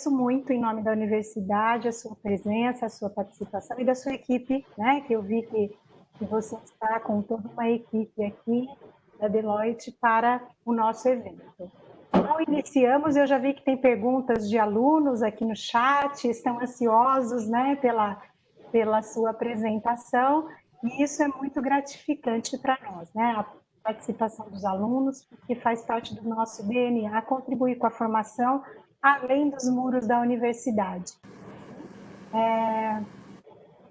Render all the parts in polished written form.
agradeço muito, em nome da universidade, a sua presença, a sua participação e da sua equipe, né, que eu vi que você está com toda uma equipe aqui da Deloitte para o nosso evento. Então, iniciamos, eu já vi que tem perguntas de alunos aqui no chat, estão ansiosos, né, pela sua apresentação, e isso é muito gratificante para nós, né, a participação dos alunos, porque faz parte do nosso DNA, contribuir com a formação, além dos muros da universidade.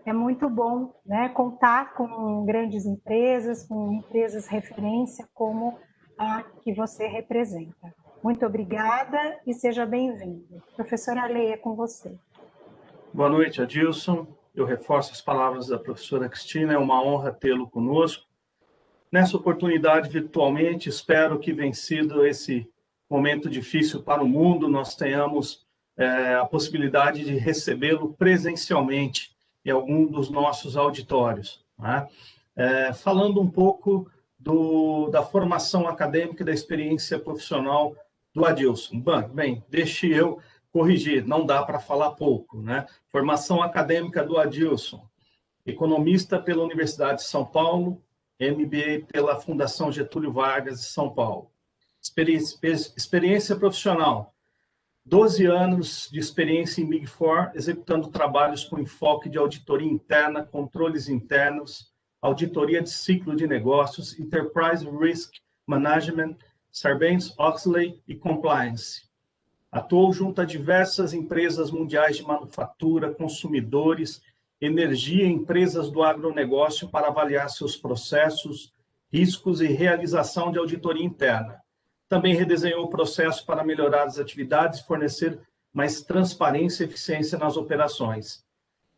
É muito bom, né, contar com grandes empresas, com empresas referência como a que você representa. Muito obrigada e seja bem-vindo. Professora Leia, é com você. Boa noite, Adilson. Eu reforço as palavras da professora Cristina, é uma honra tê-lo conosco. Nessa oportunidade, virtualmente, espero que, vencido esse momento difícil para o mundo, nós tenhamos a possibilidade de recebê-lo presencialmente em algum dos nossos auditórios, né? Falando um pouco da formação acadêmica e da experiência profissional do Adilson. Bem, deixe eu corrigir, não dá para falar pouco, né? Formação acadêmica do Adilson: economista pela Universidade de São Paulo, MBA pela Fundação Getúlio Vargas de São Paulo. Experiência profissional: 12 anos de experiência em Big Four, executando trabalhos com enfoque de auditoria interna, controles internos, auditoria de ciclo de negócios, Enterprise Risk Management, Sarbanes-Oxley e Compliance. Atuou junto a diversas empresas mundiais de manufatura, consumidores, energia e empresas do agronegócio para avaliar seus processos, riscos e realização de auditoria interna. Também redesenhou o processo para melhorar as atividades e fornecer mais transparência e eficiência nas operações.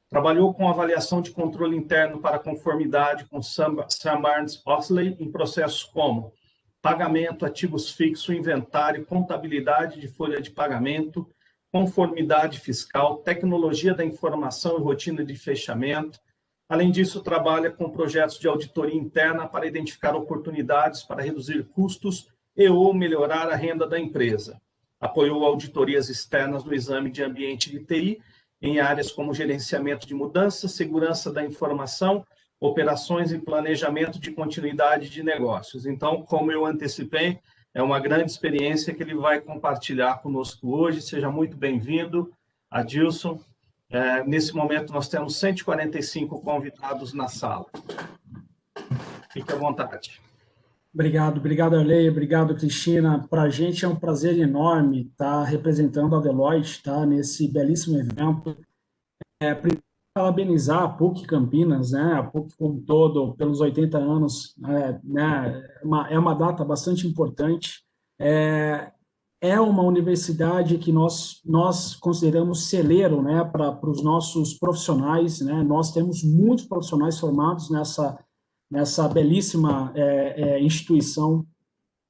Trabalhou com avaliação de controle interno para conformidade com Sarbanes-Oxley em processos como pagamento, ativos fixos, inventário, contabilidade de folha de pagamento, conformidade fiscal, tecnologia da informação e rotina de fechamento. Além disso, trabalha com projetos de auditoria interna para identificar oportunidades para reduzir custos e ou melhorar a renda da empresa. Apoiou auditorias externas no exame de ambiente de TI em áreas como gerenciamento de mudanças, segurança da informação, operações e planejamento de continuidade de negócios. Então, como eu antecipei, é uma grande experiência que ele vai compartilhar conosco hoje. Seja muito bem-vindo, Adilson. Nesse momento, nós temos 145 convidados na sala. Fique à vontade. Obrigado, Arleia, obrigado, Cristina. Para a gente é um prazer enorme estar representando a Deloitte, tá, nesse belíssimo evento. Parabenizar a PUC Campinas, né, a PUC como um todo, pelos 80 anos, né, é uma data bastante importante. É uma universidade que nós consideramos celeiro, né, para os nossos profissionais, né. Nós temos muitos profissionais formados nessa belíssima instituição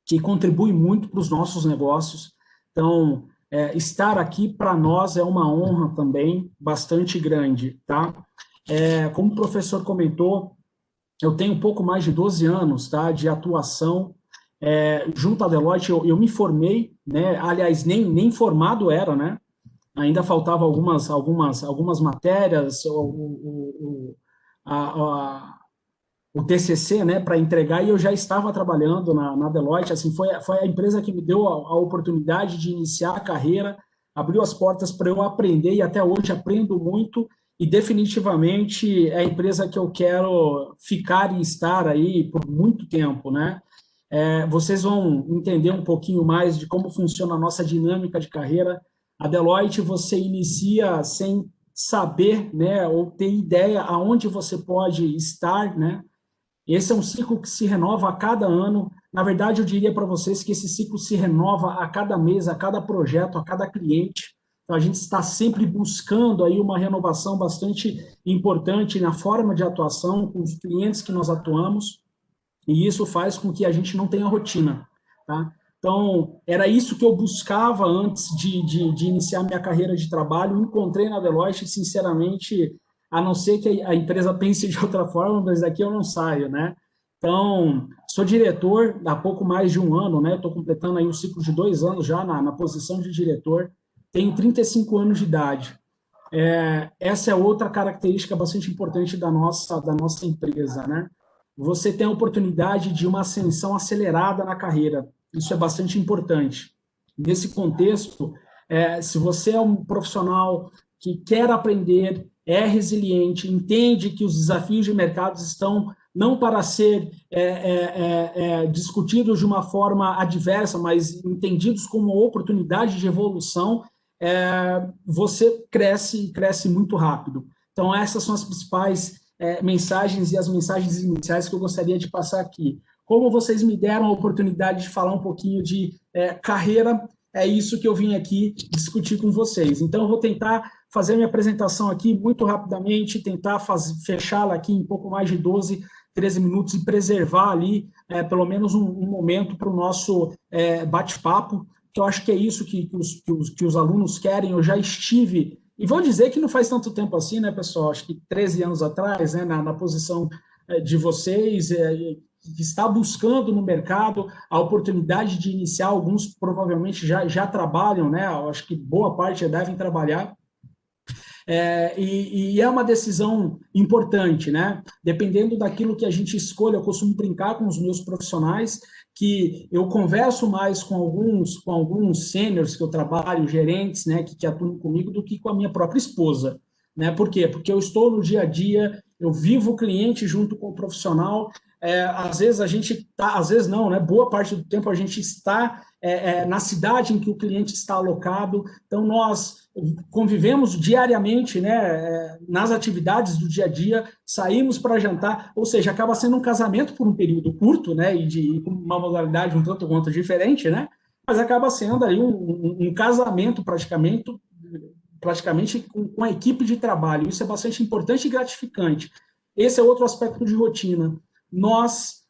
que contribui muito para os nossos negócios. Então, estar aqui para nós é uma honra também bastante grande, tá? Como o professor comentou, eu tenho um pouco mais de 12 anos, tá, de atuação junto à Deloitte. Eu me formei, né? Aliás, nem formado era, né? Ainda faltava algumas matérias, o TCC, né, para entregar, e eu já estava trabalhando na Deloitte. Assim, foi a empresa que me deu a oportunidade de iniciar a carreira, abriu as portas para eu aprender, e até hoje aprendo muito, e definitivamente é a empresa que eu quero ficar e estar aí por muito tempo, né? Vocês vão entender um pouquinho mais de como funciona a nossa dinâmica de carreira. A Deloitte, você inicia sem saber, né, ou ter ideia aonde você pode estar, né? Esse é um ciclo que se renova a cada ano. Na verdade, eu diria para vocês que esse ciclo se renova a cada mês, a cada projeto, a cada cliente. Então, a gente está sempre buscando aí uma renovação bastante importante na forma de atuação com os clientes que nós atuamos, e isso faz com que a gente não tenha rotina, tá? Então, era isso que eu buscava antes de iniciar minha carreira de trabalho. Encontrei na Deloitte, sinceramente, a não ser que a empresa pense de outra forma, mas daqui eu não saio, né? Então, sou diretor há pouco mais de um ano, né? Estou completando aí um ciclo de 2 anos já na posição de diretor. tenho 35 anos de idade. Essa é outra característica bastante importante da nossa empresa, né? Você tem a oportunidade de uma ascensão acelerada na carreira. Isso é bastante importante. Nesse contexto, se você é um profissional que quer aprender, é resiliente, entende que os desafios de mercado estão não para ser discutidos de uma forma adversa, mas entendidos como oportunidade de evolução, você cresce muito rápido. Então, essas são as principais mensagens e as mensagens iniciais que eu gostaria de passar aqui. Como vocês me deram a oportunidade de falar um pouquinho de carreira, é isso que eu vim aqui discutir com vocês. Então, eu vou tentar fazer minha apresentação aqui muito rapidamente, tentar fechá-la aqui em pouco mais de 12, 13 minutos e preservar ali pelo menos um momento para o nosso bate-papo, que eu acho que é isso que os alunos querem. Eu já estive, e vou dizer que não faz tanto tempo assim, né, pessoal? Acho que 13 anos atrás, né, na posição de vocês, que está buscando no mercado a oportunidade de iniciar, alguns provavelmente já trabalham, né? Eu acho que boa parte já devem trabalhar. E é uma decisão importante, né? Dependendo daquilo que a gente escolhe, eu costumo brincar com os meus profissionais, que eu converso mais com alguns sêniors que eu trabalho, gerentes, né, que atuam comigo, do que com a minha própria esposa, né? Por quê? Porque eu estou no dia a dia, eu vivo o cliente junto com o profissional. Às vezes a gente está, às vezes não, né? Boa parte do tempo a gente está na cidade em que o cliente está alocado. Então nós convivemos diariamente, né, nas atividades do dia a dia, saímos para jantar, ou seja, acaba sendo um casamento por um período curto, né, e com uma modalidade um tanto quanto diferente, né, mas acaba sendo aí um casamento praticamente com a equipe de trabalho. Isso é bastante importante e gratificante. Esse é outro aspecto de rotina. Nós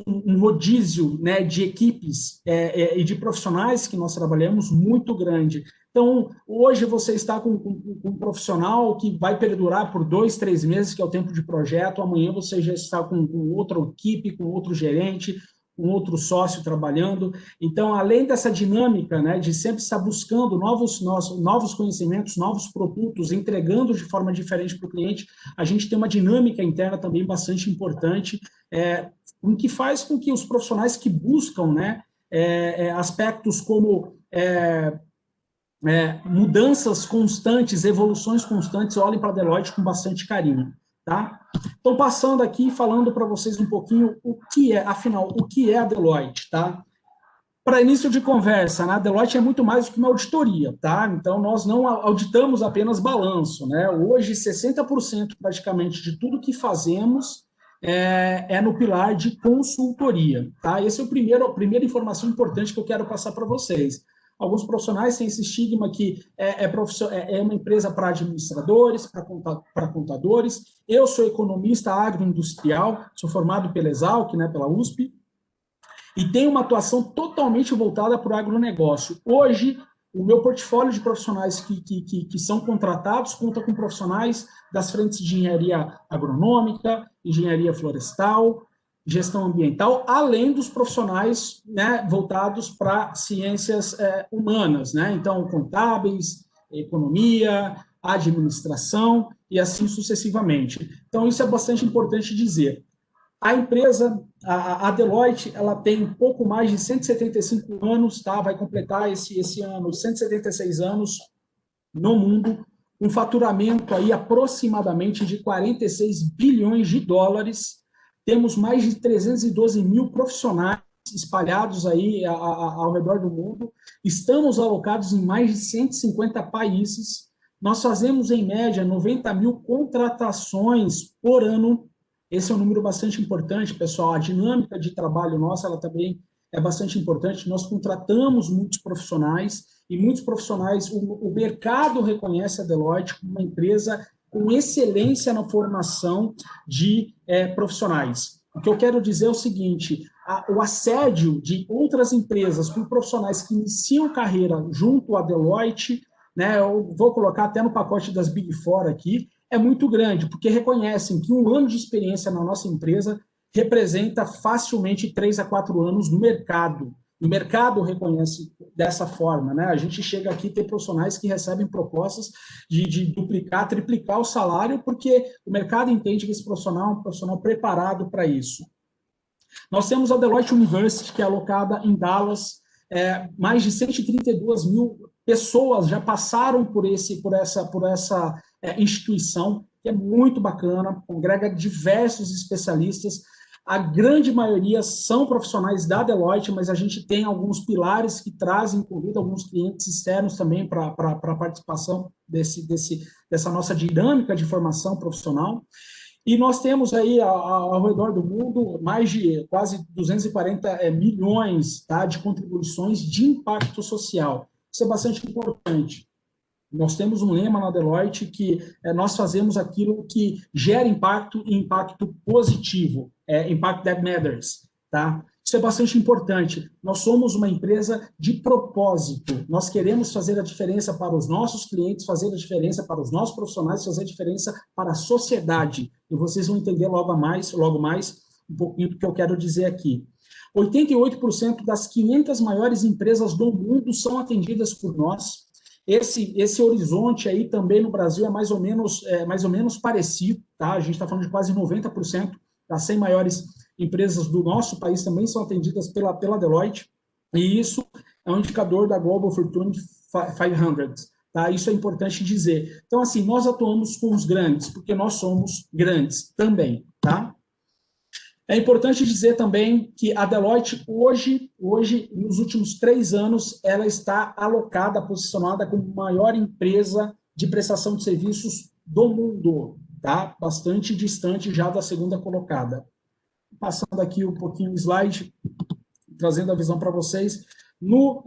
um rodízio, né, de equipes e de profissionais que nós trabalhamos muito grande. Então, hoje você está com um profissional que vai perdurar por 2, 3 meses, que é o tempo de projeto. Amanhã você já está com outra equipe, com outro gerente, com outro sócio trabalhando. Então, além dessa dinâmica, né, de sempre estar buscando novos conhecimentos, novos produtos, entregando de forma diferente para o cliente, a gente tem uma dinâmica interna também bastante importante, o que faz com que os profissionais que buscam, né, aspectos como mudanças constantes, evoluções constantes, olhem para a Deloitte com bastante carinho, tá? Então, passando aqui, falando para vocês um pouquinho o que é a Deloitte, tá? Para início de conversa, né, a Deloitte é muito mais do que uma auditoria, tá? Então, nós não auditamos apenas balanço, né? Hoje, 60% praticamente de tudo que fazemos no pilar de consultoria, tá? Essa é a primeira informação importante que eu quero passar para vocês. Alguns profissionais têm esse estigma que é uma empresa para administradores, para contadores. Eu sou economista agroindustrial, sou formado pela Exalc, né, pela USP, e tenho uma atuação totalmente voltada para o agronegócio. Hoje, o meu portfólio de profissionais que são contratados conta com profissionais das frentes de engenharia agronômica, engenharia florestal, gestão ambiental, além dos profissionais, né, voltados para ciências humanas, né? Então, contábeis, economia, administração e assim sucessivamente. Então, isso é bastante importante dizer. A empresa, a Deloitte, ela tem um pouco mais de 175 anos, tá? Vai completar esse ano 176 anos no mundo, um faturamento aí aproximadamente de 46 bilhões de dólares. Temos mais de 312 mil profissionais espalhados aí ao redor do mundo. Estamos alocados em mais de 150 países. Nós fazemos, em média, 90 mil contratações por ano. Esse é um número bastante importante, pessoal. A dinâmica de trabalho nossa, ela também é bastante importante. Nós contratamos muitos profissionais e muitos profissionais, o mercado reconhece a Deloitte como uma empresa com excelência na formação de profissionais. O que eu quero dizer é o seguinte, o assédio de outras empresas com profissionais que iniciam carreira junto à Deloitte, né, eu vou colocar até no pacote das Big Four aqui, é muito grande, porque reconhecem que um ano de experiência na nossa empresa representa facilmente 3 a 4 anos no mercado. O mercado reconhece dessa forma, né? A gente chega aqui a ter profissionais que recebem propostas de duplicar, triplicar o salário, porque o mercado entende que esse profissional é um profissional preparado para isso. Nós temos a Deloitte University, que é alocada em Dallas. Mais de 132 mil pessoas já passaram por essa instituição, que é muito bacana, congrega diversos especialistas. A grande maioria são profissionais da Deloitte, mas a gente tem alguns pilares que trazem, convida alguns clientes externos também para a participação dessa nossa dinâmica de formação profissional. E nós temos aí, ao redor do mundo, mais de quase 240 milhões, tá, de contribuições de impacto social. Isso é bastante importante. Nós temos um lema na Deloitte que nós fazemos aquilo que gera impacto e impacto positivo, Impact That Matters, tá? Isso é bastante importante. Nós somos uma empresa de propósito. Nós queremos fazer a diferença para os nossos clientes, fazer a diferença para os nossos profissionais, fazer a diferença para a sociedade. E vocês vão entender logo mais um pouquinho do que eu quero dizer aqui. 88% das 500 maiores empresas do mundo são atendidas por nós. Esse horizonte aí também no Brasil é mais ou menos parecido, tá? A gente está falando de quase 90% das 100 maiores empresas do nosso país também são atendidas pela Deloitte, e isso é um indicador da Global Fortune 500, tá? Isso é importante dizer. Então, assim, nós atuamos com os grandes, porque nós somos grandes também, tá? É importante dizer também que a Deloitte, hoje, nos últimos 3 anos, ela está alocada, posicionada como a maior empresa de prestação de serviços do mundo, tá? Bastante distante já da segunda colocada. Passando aqui um pouquinho o slide, trazendo a visão para vocês. No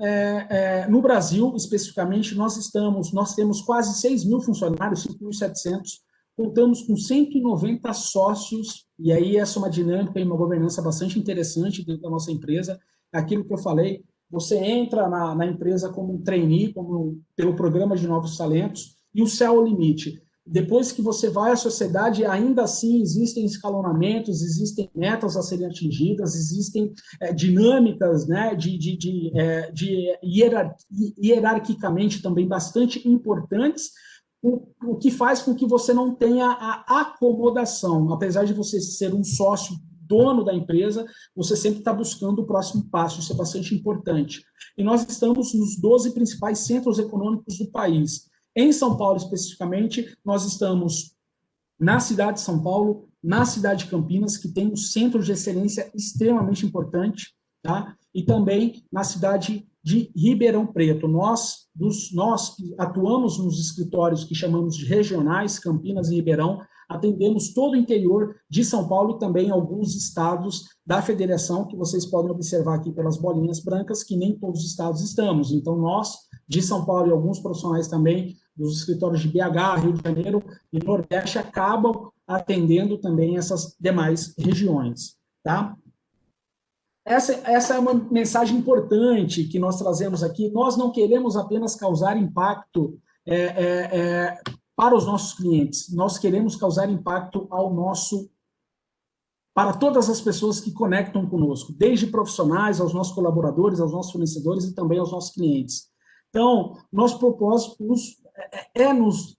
Brasil, especificamente, nós temos quase 6 mil funcionários, 5.700, contamos com 190 sócios, e aí essa é uma dinâmica e uma governança bastante interessante dentro da nossa empresa. Aquilo que eu falei, você entra na empresa como um trainee, pelo programa de novos talentos, e o céu é o limite. Depois que você vai à sociedade, ainda assim existem escalonamentos, existem metas a serem atingidas, existem dinâmicas, né, hierarquicamente também bastante importantes, o que faz com que você não tenha a acomodação. Apesar de você ser um sócio dono da empresa, você sempre está buscando o próximo passo, isso é bastante importante. E nós estamos nos 12 principais centros econômicos do país. Em São Paulo, especificamente, nós estamos na cidade de São Paulo, na cidade de Campinas, que tem um centro de excelência extremamente importante, tá? E também na cidade de Ribeirão Preto. Nós atuamos nos escritórios que chamamos de regionais, Campinas e Ribeirão, atendemos todo o interior de São Paulo e também alguns estados da federação, que vocês podem observar aqui pelas bolinhas brancas, que nem todos os estados estamos. Então, nós, de São Paulo e alguns profissionais também dos escritórios de BH, Rio de Janeiro e Nordeste, acabam atendendo também essas demais regiões, tá? Essa é uma mensagem importante que nós trazemos aqui. Nós não queremos apenas causar impacto para os nossos clientes, nós queremos causar impacto para todas as pessoas que conectam conosco, desde profissionais, aos nossos colaboradores, aos nossos fornecedores e também aos nossos clientes. Então, nosso propósito é nos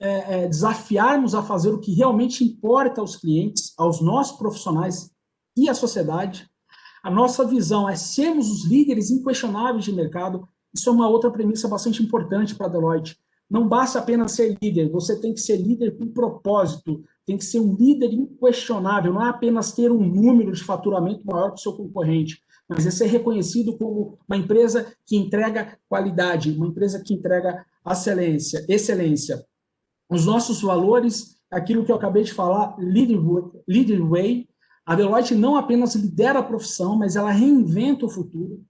desafiarmos a fazer o que realmente importa aos clientes, aos nossos profissionais e à sociedade. A nossa visão é sermos os líderes inquestionáveis de mercado. Isso é uma outra premissa bastante importante para a Deloitte. Não basta apenas ser líder, você tem que ser líder com propósito, tem que ser um líder inquestionável, não é apenas ter um número de faturamento maior que o seu concorrente, mas é ser reconhecido como uma empresa que entrega qualidade, uma empresa que entrega excelência. Os nossos valores, aquilo que eu acabei de falar, lead way, a Deloitte não apenas lidera a profissão, mas ela reinventa o futuro.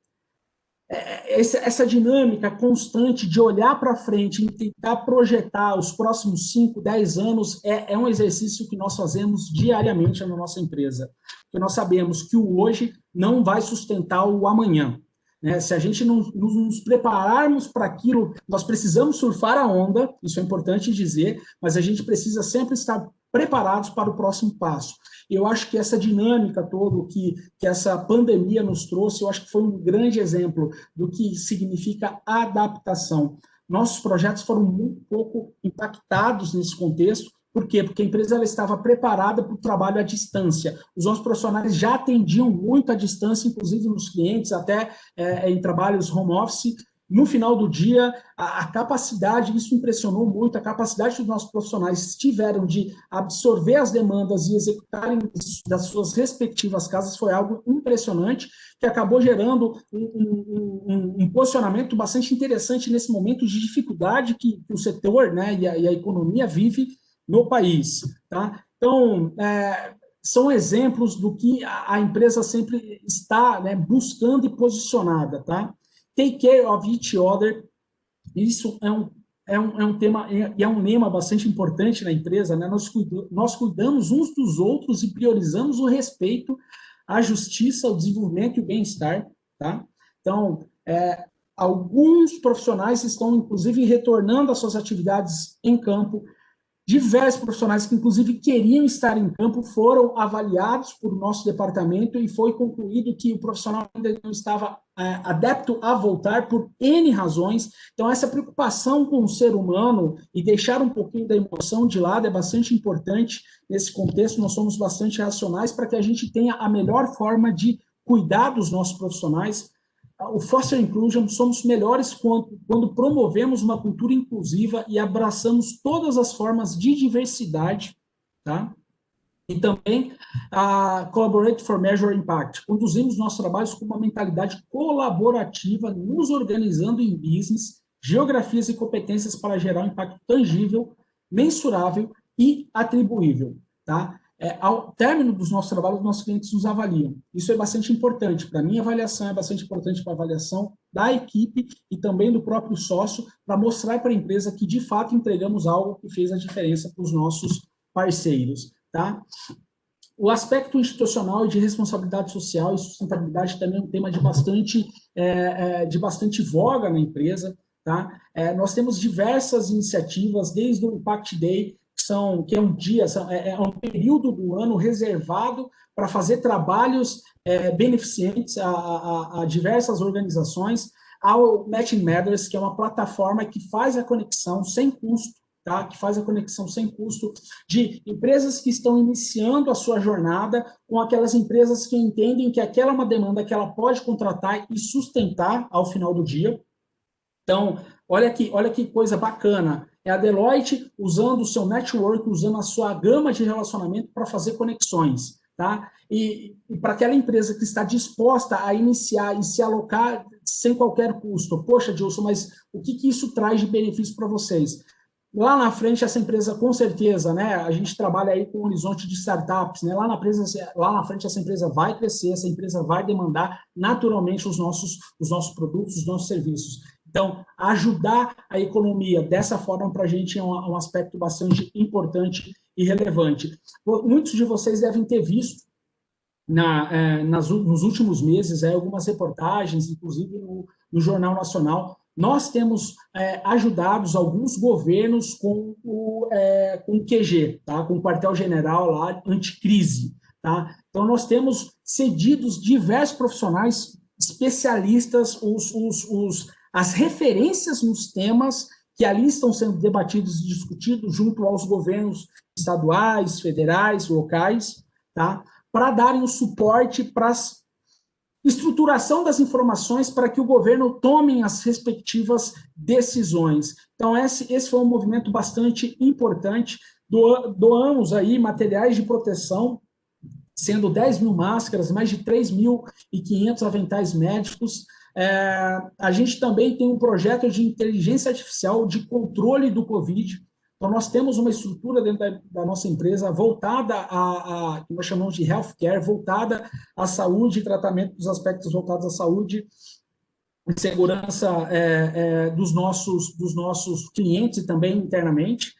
Essa dinâmica constante de olhar para frente e tentar projetar os próximos 5, 10 anos é um exercício que nós fazemos diariamente na nossa empresa. Porque nós sabemos que o hoje não vai sustentar o amanhã, né? Se a gente não nos prepararmos para aquilo, nós precisamos surfar a onda, isso é importante dizer, mas a gente precisa sempre estar preparados para o próximo passo. Eu acho que essa dinâmica toda que essa pandemia nos trouxe, eu acho que foi um grande exemplo do que significa adaptação. Nossos projetos foram muito pouco impactados nesse contexto. Por quê? Porque a empresa ela estava preparada para o trabalho à distância. Os nossos profissionais já atendiam muito à distância, inclusive nos clientes, até em trabalhos home office. No final do dia, a capacidade, isso impressionou muito, a capacidade que os nossos profissionais tiveram de absorver as demandas e executarem das suas respectivas casas foi algo impressionante, que acabou gerando um posicionamento bastante interessante nesse momento de dificuldade que o setor, né, e a economia vive no país. Tá? Então, são exemplos do que a empresa sempre está, né, buscando e posicionada, tá? Take care of each other, isso é um tema, e é um lema bastante importante na empresa, né? Nós cuidamos uns dos outros e priorizamos o respeito, a justiça, o desenvolvimento e o bem-estar, tá? Então, alguns profissionais estão, inclusive, retornando às suas atividades em campo. Diversos profissionais que, inclusive, queriam estar em campo foram avaliados por nosso departamento e foi concluído que o profissional ainda não estava adepto a voltar por N razões. Então, essa preocupação com o ser humano e deixar um pouquinho da emoção de lado é bastante importante nesse contexto. Nós somos bastante racionais para que a gente tenha a melhor forma de cuidar dos nossos profissionais. O Foster Inclusion, somos melhores quando promovemos uma cultura inclusiva e abraçamos todas as formas de diversidade, tá? E também a Collaborate for Measure Impact. Conduzimos nossos trabalhos com uma mentalidade colaborativa, nos organizando em business, geografias e competências para gerar um impacto tangível, mensurável e atribuível, tá? Ao término dos nossos trabalhos, os nossos clientes nos avaliam. Isso é bastante importante. Para mim, a avaliação é bastante importante para a avaliação da equipe e também do próprio sócio, para mostrar para a empresa que, de fato, entregamos algo que fez a diferença para os nossos parceiros. Tá? O aspecto institucional e de responsabilidade social e sustentabilidade também é um tema de bastante voga na empresa. Tá? Nós temos diversas iniciativas, desde o Impact Day, que é um dia, é um período do ano reservado para fazer trabalhos beneficentes a diversas organizações, ao Matching Matters, que é uma plataforma que faz a conexão sem custo, tá? Que faz a conexão sem custo de empresas que estão iniciando a sua jornada com aquelas empresas que entendem que aquela é uma demanda que ela pode contratar e sustentar ao final do dia. Então, olha que coisa bacana. É a Deloitte usando o seu network, usando a sua gama de relacionamento para fazer conexões, tá? E para aquela empresa que está disposta a iniciar e se alocar sem qualquer custo. Poxa, Gilson, mas o que isso traz de benefício para vocês? Lá na frente, essa empresa, com certeza, né? A gente trabalha aí com um horizonte de startups, né? Lá na frente, essa empresa vai crescer, essa empresa vai demandar naturalmente os nossos produtos, os nossos serviços. Então, ajudar a economia dessa forma para a gente é um aspecto bastante importante e relevante. Muitos de vocês devem ter visto nos últimos meses algumas reportagens, inclusive no Jornal Nacional. Nós temos ajudado alguns governos com o QG, tá? Com o quartel-general lá, anticrise. Tá? Então, nós temos cedidos diversos profissionais especialistas, as referências nos temas que ali estão sendo debatidos e discutidos junto aos governos estaduais, federais, locais, tá? Para darem o suporte para a estruturação das informações para que o governo tome as respectivas decisões. Então, esse foi um movimento bastante importante. Doamos aí materiais de proteção, sendo 10 mil máscaras, mais de 3.500 aventais médicos. A gente também tem um projeto de inteligência artificial de controle do Covid. Então, nós temos uma estrutura dentro da nossa empresa voltada que nós chamamos de healthcare, voltada à saúde e tratamento dos aspectos voltados à saúde e segurança dos nossos clientes e também internamente.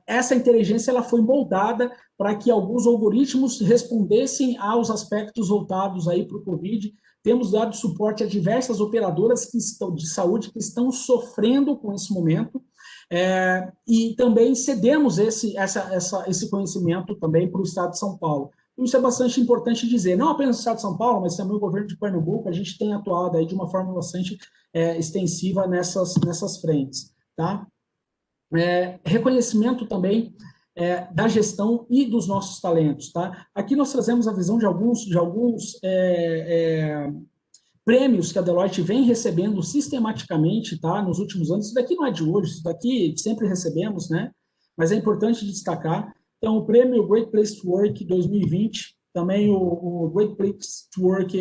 Essa inteligência ela foi moldada para que alguns algoritmos respondessem aos aspectos voltados aí para o Covid. Temos dado suporte a diversas operadoras de saúde que estão sofrendo com esse momento. E também cedemos esse conhecimento também para o Estado de São Paulo. Isso é bastante importante dizer, não apenas o Estado de São Paulo, mas também o governo de Pernambuco, a gente tem atuado aí de uma forma bastante extensiva nessas frentes. Tá? Reconhecimento também da gestão e dos nossos talentos. Tá? Aqui nós trazemos a visão de alguns prêmios que a Deloitte vem recebendo sistematicamente, tá, nos últimos anos. Isso daqui não é de hoje, isso daqui sempre recebemos, né? Mas é importante destacar. Então, o prêmio Great Place to Work 2020, também o Great Place to Work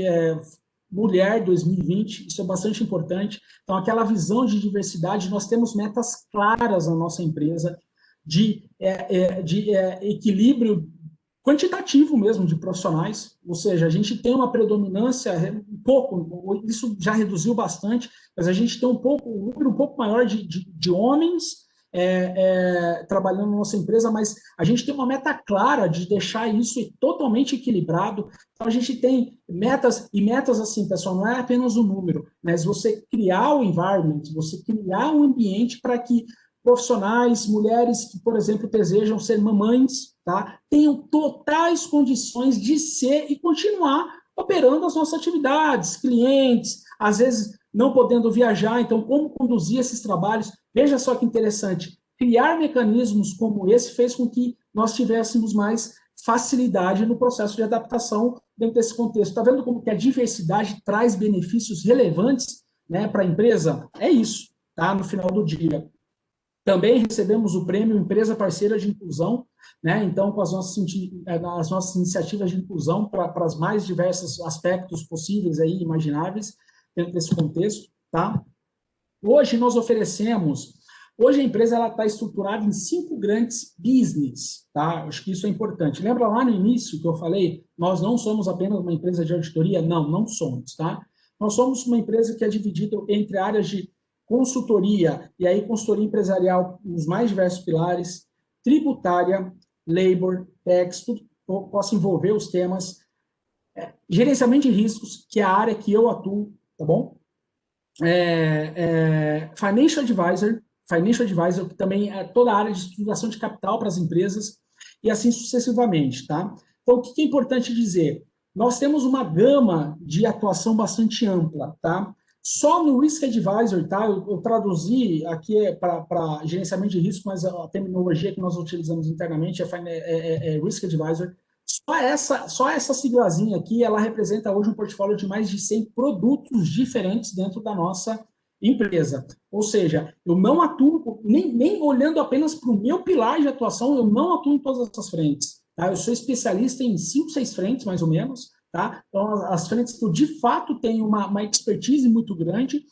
Mulher 2020, isso é bastante importante. Então, aquela visão de diversidade, nós temos metas claras na nossa empresa de equilíbrio quantitativo mesmo de profissionais, ou seja, a gente tem uma predominância um pouco, isso já reduziu bastante, mas a gente tem um número um pouco maior de homens trabalhando na nossa empresa, mas a gente tem uma meta clara de deixar isso totalmente equilibrado. Então a gente tem metas, e metas assim, pessoal, não é apenas o número, mas você criar o environment, você criar um ambiente para que profissionais, mulheres que, por exemplo, desejam ser mamães, tá, tenham totais condições de ser e continuar operando as nossas atividades, clientes, às vezes não podendo viajar, então como conduzir esses trabalhos. Veja só que interessante, criar mecanismos como esse fez com que nós tivéssemos mais facilidade no processo de adaptação dentro desse contexto. Está vendo como que a diversidade traz benefícios relevantes, né, para a empresa? É isso, tá, no final do dia. Também recebemos o prêmio Empresa Parceira de Inclusão, né? Então, com as nossas iniciativas de inclusão para os mais diversos aspectos possíveis aí, imagináveis, dentro desse contexto, tá? Hoje a empresa está estruturada em 5 grandes business, tá? Acho que isso é importante. Lembra lá no início que eu falei, nós não somos apenas uma empresa de auditoria? Não somos, tá? Nós somos uma empresa que é dividida entre áreas de consultoria, e aí consultoria empresarial nos mais diversos pilares, tributária, labor, tax, tudo que possa envolver os temas, gerenciamento de riscos, que é a área que eu atuo, tá bom? Financial Advisor, que também é toda a área de estruturação de capital para as empresas, e assim sucessivamente, tá? Então, o que é importante dizer? Nós temos uma gama de atuação bastante ampla, tá? Só no Risk Advisor, tá? Eu traduzi aqui para gerenciamento de risco, mas a terminologia que nós utilizamos internamente é Risk Advisor. Só essa siglazinha aqui, ela representa hoje um portfólio de mais de 100 produtos diferentes dentro da nossa empresa. Ou seja, eu não atuo, nem olhando apenas para o meu pilar de atuação, eu não atuo em todas essas frentes. Tá? Eu sou especialista em 5, 6 frentes, mais ou menos. Tá? Então, as frentes que eu, de fato, tenho uma expertise muito grande,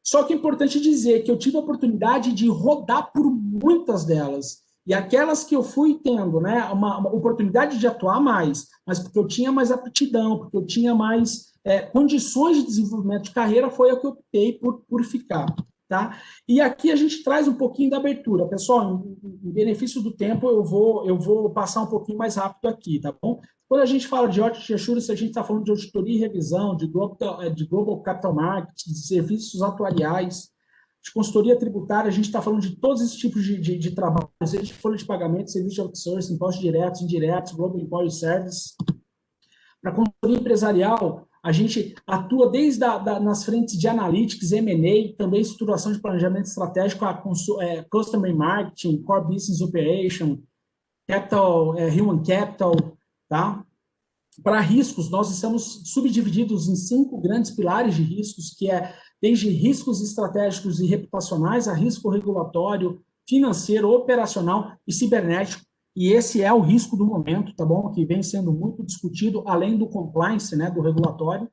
só que é importante dizer que eu tive a oportunidade de rodar por muitas delas, e aquelas que eu fui tendo, né, uma oportunidade de atuar mais, mas porque eu tinha mais aptidão, porque eu tinha mais condições de desenvolvimento de carreira, foi a que eu optei por ficar. Tá? E aqui a gente traz um pouquinho da abertura. Pessoal, em benefício do tempo, eu vou passar um pouquinho mais rápido aqui, tá bom? Quando a gente fala de Audit Assurance, a gente está falando de auditoria e revisão, de Global Capital Markets, de serviços atuariais, de consultoria tributária, a gente está falando de todos esses tipos de trabalho, seja de folha de pagamento, serviço de outsourcing, impostos diretos, indiretos, Global Employee Service. Para consultoria empresarial, a gente atua desde nas frentes de Analytics, M&A, também estruturação de planejamento estratégico, Customer Marketing, Core Business Operation, Capital, Human Capital, tá? Para riscos, nós estamos subdivididos em 5 grandes pilares de riscos, que é desde riscos estratégicos e reputacionais, a risco regulatório, financeiro, operacional e cibernético. E esse é o risco do momento, tá bom? Que vem sendo muito discutido, além do compliance, né, do regulatório.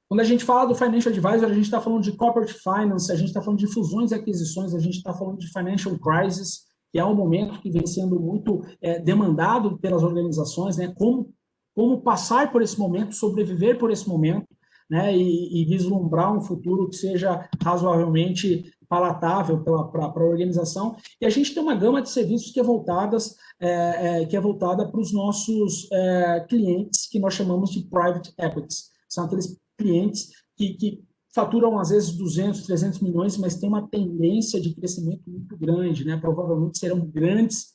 Quando a gente fala do Financial Advisor, a gente está falando de Corporate Finance, a gente está falando de fusões e aquisições, a gente está falando de Financial Crisis, que é um momento que vem sendo muito demandado pelas organizações, né? Como passar por esse momento, sobreviver por esse momento, né? E vislumbrar um futuro que seja razoavelmente palatável para a organização. E a gente tem uma gama de serviços que é voltada para os nossos clientes, que nós chamamos de Private Equities. São aqueles clientes que faturam às vezes 200, 300 milhões, mas tem uma tendência de crescimento muito grande, né? Provavelmente serão grandes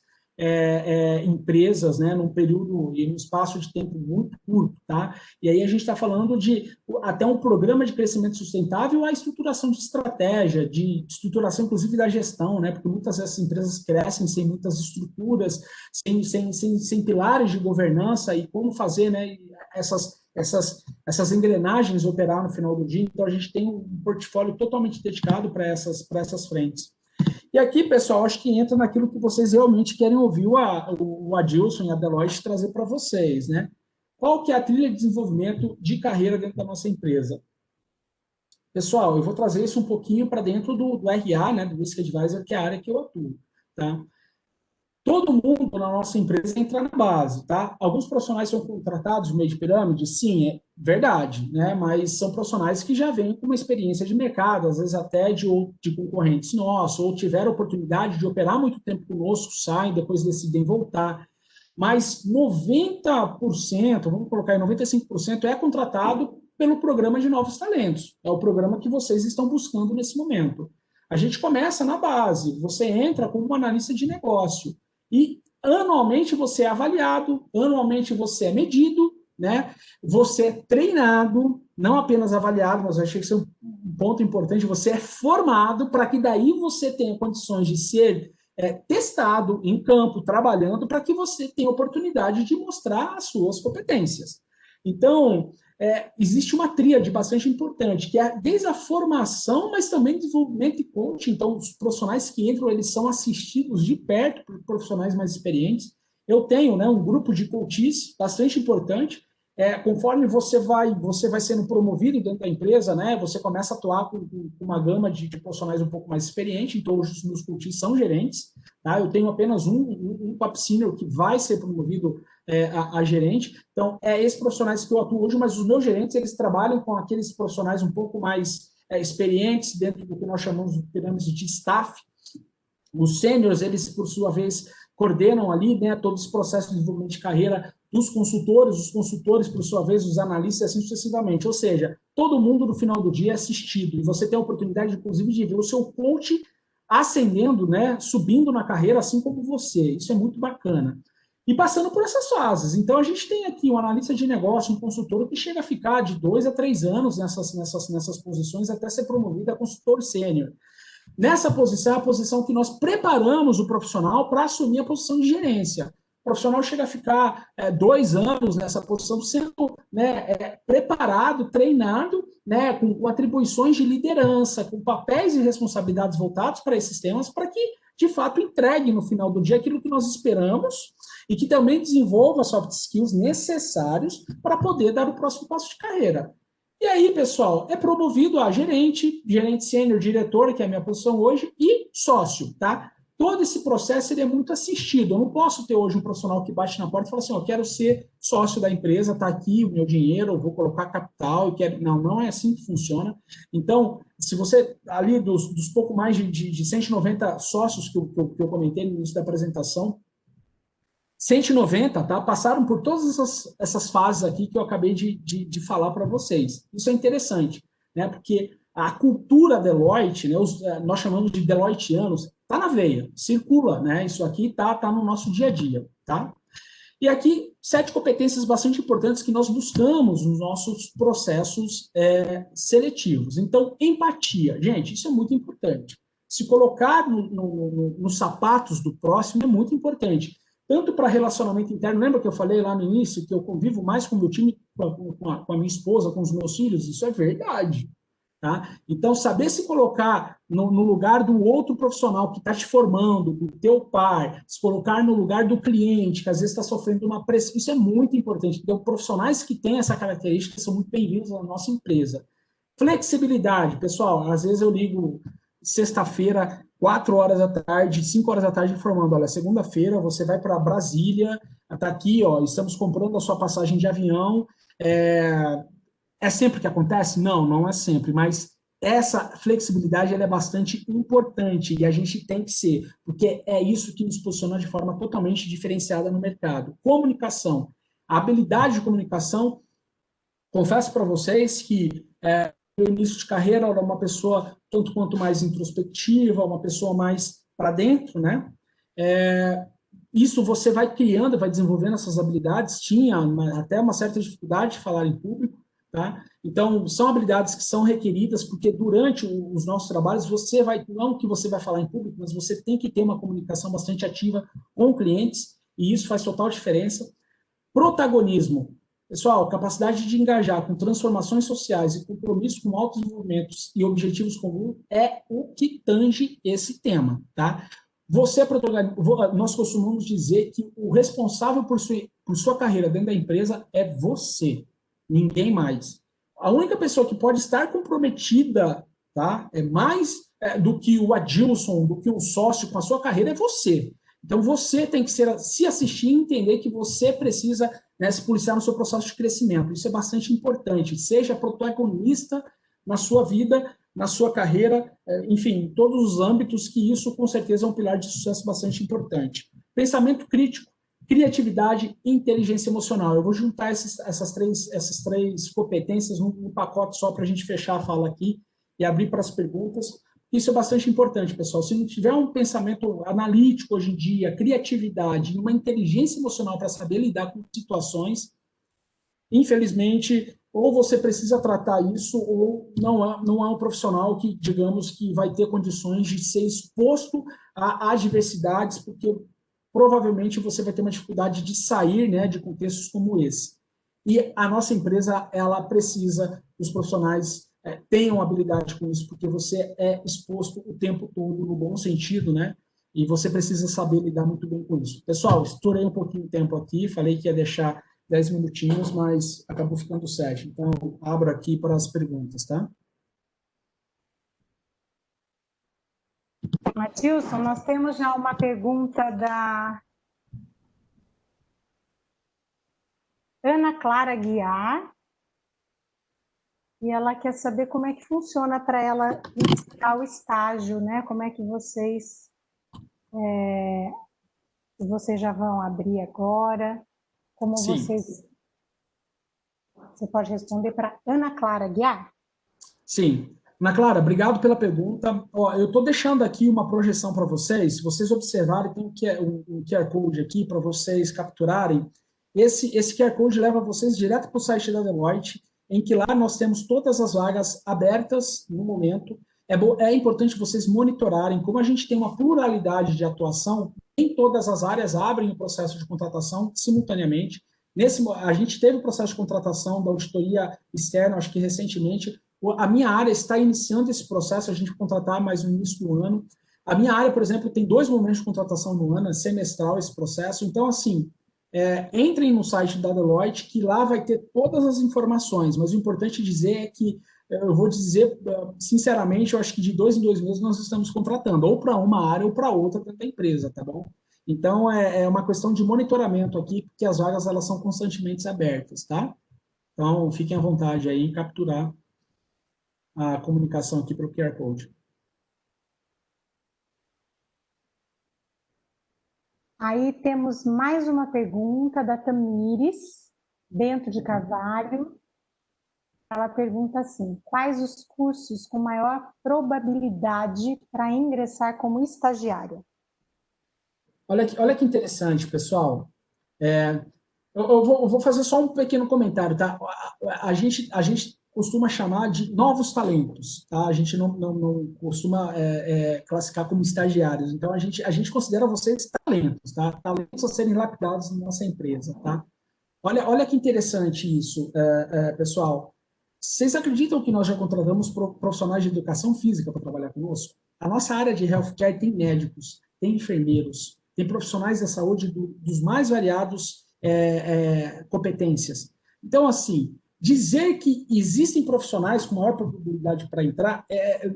empresas, né, num período e num espaço de tempo muito curto, tá? E aí a gente está falando de até um programa de crescimento sustentável, a estruturação de estratégia, de estruturação inclusive da gestão, né? Porque muitas dessas empresas crescem sem muitas estruturas, sem pilares de governança e como fazer, né, essas engrenagens operar no final do dia. Então a gente tem um portfólio totalmente dedicado para essas frentes. E aqui, pessoal, acho que entra naquilo que vocês realmente querem ouvir o Adilson e a Deloitte trazer para vocês, né? Qual que é a trilha de desenvolvimento de carreira dentro da nossa empresa? Pessoal, eu vou trazer isso um pouquinho para dentro do RA, né, do Risk Advisor, que é a área que eu atuo, tá? Todo mundo na nossa empresa entra na base, tá? Alguns profissionais são contratados no meio de pirâmide, sim, é verdade, né? Mas são profissionais que já vêm com uma experiência de mercado, às vezes até de concorrentes nossos, ou tiveram oportunidade de operar muito tempo conosco, saem, depois decidem voltar. Mas 90%, vamos colocar aí 95%, é contratado pelo programa de novos talentos. É o programa que vocês estão buscando nesse momento. A gente começa na base, você entra como um analista de negócio. E anualmente você é avaliado, anualmente você é medido, né? Você é treinado, não apenas avaliado, mas eu achei que isso é um ponto importante, você é formado para que daí você tenha condições de ser testado em campo, trabalhando, para que você tenha oportunidade de mostrar as suas competências. Então, existe uma tríade bastante importante, que é desde a formação, mas também desenvolvimento e coaching. Então, os profissionais que entram, eles são assistidos de perto por profissionais mais experientes. Eu tenho, né, um grupo de coaches bastante importante. Conforme você vai sendo promovido dentro da empresa, né, você começa a atuar com uma gama de profissionais um pouco mais experientes. Então, os meus coaches são gerentes. Tá? Eu tenho apenas um top senior que vai ser promovido a gerente. Então, esses profissionais que eu atuo hoje, mas os meus gerentes, eles trabalham com aqueles profissionais um pouco mais experientes dentro do que nós chamamos de pirâmide de staff. Os sêniors, eles, por sua vez, coordenam ali, né, todo esse processo de desenvolvimento de carreira dos consultores, os consultores, por sua vez, os analistas, assim sucessivamente. Ou seja, todo mundo, no final do dia, é assistido. E você tem a oportunidade, inclusive, de ver o seu coach ascendendo, né, subindo na carreira, assim como você. Isso é muito bacana. E passando por essas fases. Então, a gente tem aqui um analista de negócio, um consultor que chega a ficar de 2 a 3 anos nessas posições até ser promovido a consultor sênior. Nessa posição, é a posição que nós preparamos o profissional para assumir a posição de gerência. O profissional chega a ficar 2 anos nessa posição, sendo, né, preparado, treinado, né, com atribuições de liderança, com papéis e responsabilidades voltados para esses temas, para que, de fato, entregue no final do dia aquilo que nós esperamos e que também desenvolva soft skills necessários para poder dar o próximo passo de carreira. E aí, pessoal, é promovido a gerente sênior, diretor, que é a minha posição hoje, e sócio, tá? Todo esse processo ele é muito assistido. Eu não posso ter hoje um profissional que bate na porta e fala assim, eu quero ser sócio da empresa, está aqui o meu dinheiro, eu vou colocar capital. Não é assim que funciona. Então, se você, ali dos pouco mais de 190 sócios que eu comentei no início da apresentação, 190, tá? Passaram por todas essas fases aqui que eu acabei de falar para vocês. Isso é interessante, né? Porque a cultura Deloitte, né, nós chamamos de Deloittianos, está na veia, circula, né? Isso aqui tá no nosso dia a dia, tá? E aqui, 7 competências bastante importantes que nós buscamos nos nossos processos seletivos. Então, empatia. Gente, isso é muito importante. Se colocar nos sapatos do próximo é muito importante. Tanto para relacionamento interno, lembra que eu falei lá no início que eu convivo mais com o meu time, com a minha esposa, com os meus filhos? Isso é verdade. Tá? Então, saber se colocar no lugar do outro profissional que está te formando, do teu par, se colocar no lugar do cliente, que às vezes está sofrendo uma pressão, isso é muito importante. Então, profissionais que têm essa característica são muito bem-vindos na nossa empresa. Flexibilidade, pessoal, às vezes eu ligo sexta-feira, 4 horas da tarde, 5 horas da tarde, informando, olha, segunda-feira você vai para Brasília, está aqui, ó, estamos comprando a sua passagem de avião, é sempre que acontece? Não é sempre, mas essa flexibilidade ela é bastante importante e a gente tem que ser, porque é isso que nos posiciona de forma totalmente diferenciada no mercado. Comunicação. A habilidade de comunicação, confesso para vocês que meu início de carreira era uma pessoa tanto quanto mais introspectiva, uma pessoa mais para dentro, né? Isso você vai criando, vai desenvolvendo essas habilidades. Tinha até uma certa dificuldade de falar em público, tá? Então, são habilidades que são requeridas, porque durante os nossos trabalhos, você vai, não que você vai falar em público, mas você tem que ter uma comunicação bastante ativa com clientes, e isso faz total diferença. Protagonismo. Pessoal, capacidade de engajar com transformações sociais e compromisso com altos desenvolvimentos e objetivos comuns é o que tange esse tema, tá? Você é protagonista, nós costumamos dizer que o responsável por sua carreira dentro da empresa é você, ninguém mais. A única pessoa que pode estar comprometida, tá, mais do que o Adilson, do que o sócio com a sua carreira, é você. Então, você tem que se assistir e entender que você precisa, né, se policiar no seu processo de crescimento. Isso é bastante importante. Seja protagonista na sua vida, na sua carreira, enfim, em todos os âmbitos, que isso, com certeza, é um pilar de sucesso bastante importante. Pensamento crítico, criatividade e inteligência emocional. Eu vou juntar essas três competências num pacote só para a gente fechar a fala aqui e abrir para as perguntas. Isso é bastante importante, pessoal. Se não tiver um pensamento analítico hoje em dia, criatividade, uma inteligência emocional para saber lidar com situações, infelizmente, ou você precisa tratar isso, ou não é um profissional que, digamos, que vai ter condições de ser exposto a adversidades, porque provavelmente você vai ter uma dificuldade de sair, né, de contextos como esse. E a nossa empresa, ela precisa dos profissionais tenham habilidade com isso, porque você é exposto o tempo todo no bom sentido, né? E você precisa saber lidar muito bem com isso. Pessoal, estourei um pouquinho de tempo aqui, falei que ia deixar 10 minutinhos, mas acabou ficando 7. Então, abro aqui para as perguntas, tá? Matilson, nós temos já uma pergunta da Ana Clara Guiar, e ela quer saber como é que funciona para ela iniciar o estágio, né? Como é que vocês já vão abrir agora? Como Sim. Você pode responder para Ana Clara Guiar? Sim. Ana Clara, obrigado pela pergunta. Ó, eu estou deixando aqui uma projeção para vocês. Se vocês observarem, tem um QR Code aqui para vocês capturarem. Esse QR Code leva vocês direto para o site da Deloitte, em que lá nós temos todas as vagas abertas no momento. É importante vocês monitorarem, como a gente tem uma pluralidade de atuação, nem todas as áreas abrem o processo de contratação simultaneamente. A gente teve o processo de contratação da auditoria externa, acho que recentemente. A minha área está iniciando esse processo, a gente vai contratar mais no início do ano. A minha área, por exemplo, tem 2 momentos de contratação no ano, é semestral esse processo. Então, assim, entrem no site da Deloitte, que lá vai ter todas as informações, mas o importante dizer é que, eu vou dizer, sinceramente, eu acho que de 2 em 2 meses nós estamos contratando, ou para uma área ou para outra dentro da empresa, tá bom? Então, é uma questão de monitoramento aqui, porque as vagas, elas são constantemente abertas, tá? Então, fiquem à vontade aí em capturar a comunicação aqui para o QR Code. Aí temos mais uma pergunta da Tamires, Bento de Carvalho. Ela pergunta assim: quais os cursos com maior probabilidade para ingressar como estagiário? Olha que interessante, pessoal. Eu vou fazer só um pequeno comentário, tá? A gente costuma chamar de novos talentos, tá? A gente não costuma classificar como estagiários. Então, a gente considera vocês talentos, tá? Talentos a serem lapidados na nossa empresa, tá? Olha que interessante isso, pessoal. Vocês acreditam que nós já contratamos profissionais de educação física para trabalhar conosco? A nossa área de healthcare tem médicos, tem enfermeiros, tem profissionais da saúde dos mais variados competências. Então, assim, dizer que existem profissionais com maior probabilidade para entrar,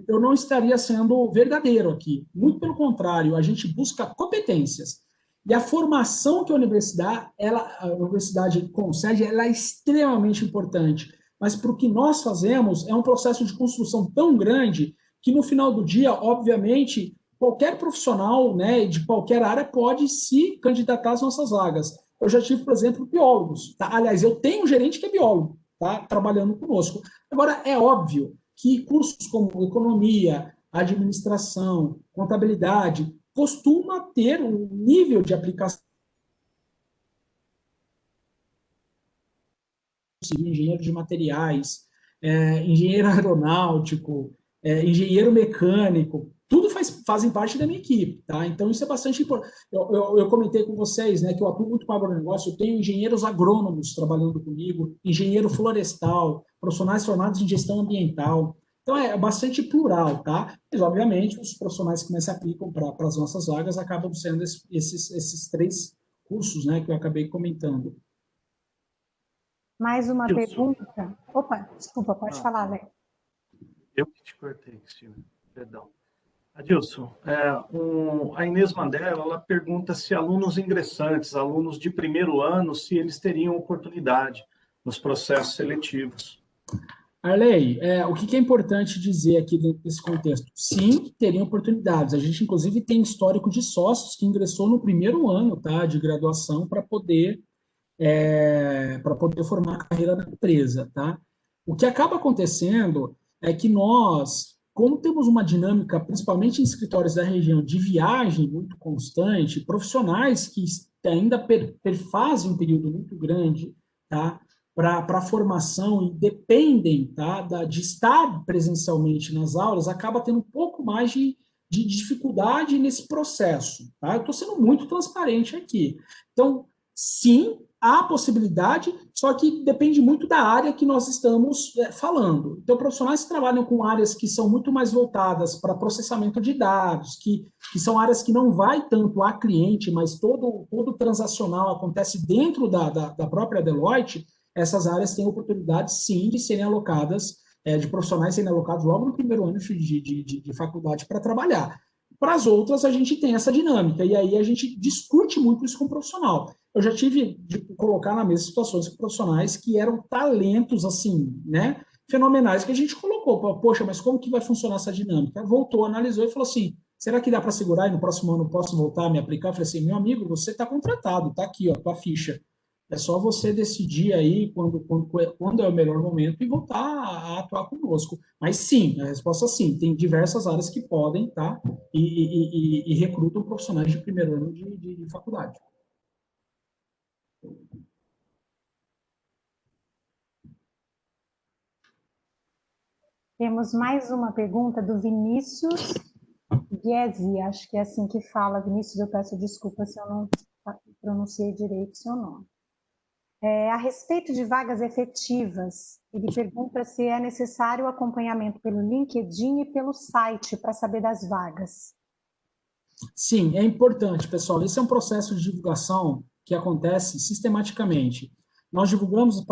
eu não estaria sendo verdadeiro aqui. Muito pelo contrário, a gente busca competências. E a formação que a universidade concede, ela é extremamente importante. Mas para o que nós fazemos, é um processo de construção tão grande que no final do dia, obviamente, qualquer profissional, né, de qualquer área pode se candidatar às nossas vagas. Eu já tive, por exemplo, biólogos. Tá? Aliás, eu tenho um gerente que é biólogo, tá? Trabalhando conosco. Agora, é óbvio que cursos como economia, administração, contabilidade, costuma ter um nível de aplicação engenheiro de materiais, engenheiro aeronáutico, engenheiro mecânico, tudo fazem parte da minha equipe, tá? Então, isso é bastante importante. Eu comentei com vocês, né, que eu atuo muito com agronegócio, eu tenho engenheiros agrônomos trabalhando comigo, engenheiro florestal, profissionais formados em gestão ambiental. Então, é bastante plural, tá? Mas, obviamente, os profissionais que mais se aplicam para as nossas vagas acabam sendo esses 3 cursos, né, que eu acabei comentando. Mais uma pergunta. Opa, desculpa, pode falar, Léo. Eu que te cortei, Cristina. Perdão. Adilson, a Inês Mandela, ela pergunta se alunos ingressantes, alunos de primeiro ano, se eles teriam oportunidade nos processos seletivos. Arley, o que é importante dizer aqui dentro desse contexto? Sim, teriam oportunidades. A gente, inclusive, tem histórico de sócios que ingressou no primeiro ano, tá, de graduação para poder formar a carreira na empresa, tá? O que acaba acontecendo é que nós, como temos uma dinâmica, principalmente em escritórios da região, de viagem muito constante, profissionais que ainda perfazem um período muito grande, tá? Para a formação e dependem, tá, de estar presencialmente nas aulas, acaba tendo um pouco mais de dificuldade nesse processo. Tá? Eu estou sendo muito transparente aqui. Então, sim, há possibilidade, só que depende muito da área que nós estamos falando. Então, profissionais que trabalham com áreas que são muito mais voltadas para processamento de dados, que são áreas que não vai tanto a cliente, mas todo transacional acontece dentro da própria Deloitte, essas áreas têm oportunidade, sim, de serem alocadas, de profissionais serem alocados logo no primeiro ano de faculdade para trabalhar. Para as outras, a gente tem essa dinâmica, e aí a gente discute muito isso com o profissional. Eu já tive de colocar na mesa situações com profissionais que eram talentos, assim, né, fenomenais, que a gente colocou. Poxa, mas como que vai funcionar essa dinâmica? Voltou, analisou e falou assim, será que dá para segurar e no próximo ano eu posso voltar a me aplicar? Eu falei assim, meu amigo, você está contratado, está aqui, ó, tua ficha. É só você decidir aí quando é o melhor momento e voltar a atuar conosco. Mas sim, a resposta é sim. Tem diversas áreas que podem, tá? E recrutam profissionais de primeiro ano de faculdade. Temos mais uma pergunta do Vinícius Guesi, acho que é assim que fala. Vinícius, eu peço desculpa se eu não pronunciei direito o seu nome. A respeito de vagas efetivas, ele pergunta se é necessário acompanhamento pelo LinkedIn e pelo site para saber das vagas. Sim, é importante, pessoal. Esse é um processo de divulgação que acontece sistematicamente. Nós divulgamos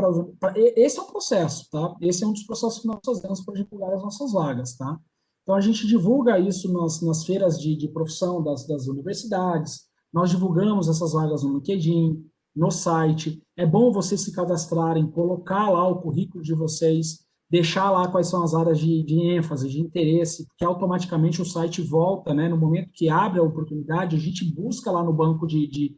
esse é um processo, tá? Esse é um dos processos que nós fazemos para divulgar as nossas vagas, tá? Então, a gente divulga isso nas feiras de profissão das universidades, nós divulgamos essas vagas no LinkedIn, no site. É bom vocês se cadastrarem, colocar lá o currículo de vocês, deixar lá quais são as áreas de ênfase, de interesse, porque automaticamente o site volta, né? No momento que abre a oportunidade, a gente busca lá no banco de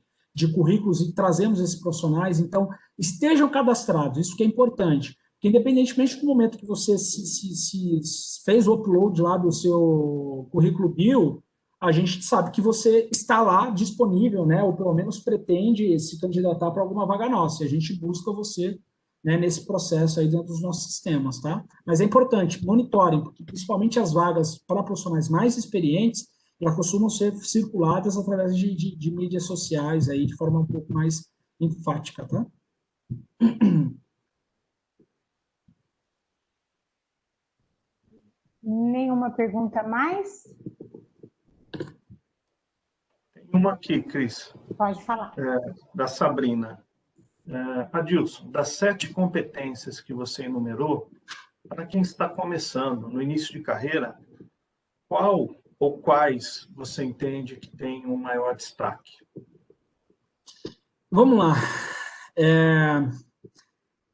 currículos e trazemos esses profissionais. Então, estejam cadastrados, isso que é importante. Porque independentemente do momento que você se fez o upload lá do seu currículo bio, a gente sabe que você está lá disponível, né? Ou pelo menos pretende se candidatar para alguma vaga nossa. E a gente busca você, né, nesse processo aí dentro dos nossos sistemas, tá? Mas é importante, monitorem, porque principalmente as vagas para profissionais mais experientes, já costumam ser circuladas através de mídias sociais aí, de forma um pouco mais enfática, tá? Nenhuma pergunta mais? Tem uma aqui, Cris. Pode falar. Da Sabrina. Adilson, das 7 competências que você enumerou, para quem está começando, no início de carreira, qual ou quais você entende que tem um maior destaque? Vamos lá.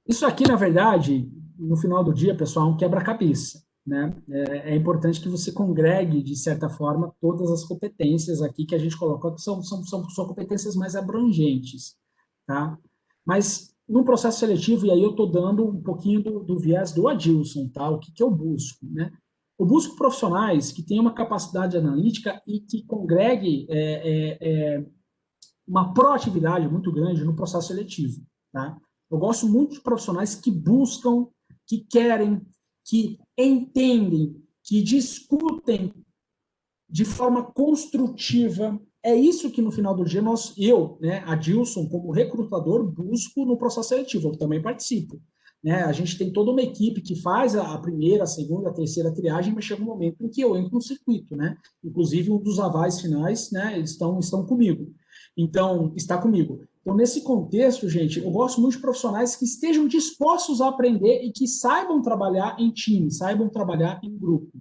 Isso aqui, na verdade, no final do dia, pessoal, é um quebra-cabeça, né? É importante que você congregue, de certa forma, todas as competências aqui que a gente coloca, que são competências mais abrangentes, tá? Mas no processo seletivo, e aí eu estou dando um pouquinho do viés do Adilson, tá? O que, que eu busco, né? Eu busco profissionais que tenham uma capacidade analítica e que congregue uma proatividade muito grande no processo seletivo, tá? Eu gosto muito de profissionais que buscam, que querem, que entendem, que discutem de forma construtiva. É isso que no final do dia eu, né, Adilson, como recrutador, busco no processo seletivo. Eu também participo. Né? A gente tem toda uma equipe que faz a primeira, a segunda, a terceira triagem, mas chega um momento em que eu entro no circuito, né? Inclusive, um dos avais finais, né, estão comigo. Então, está comigo. Então, nesse contexto, gente, eu gosto muito de profissionais que estejam dispostos a aprender e que saibam trabalhar em time, saibam trabalhar em grupo.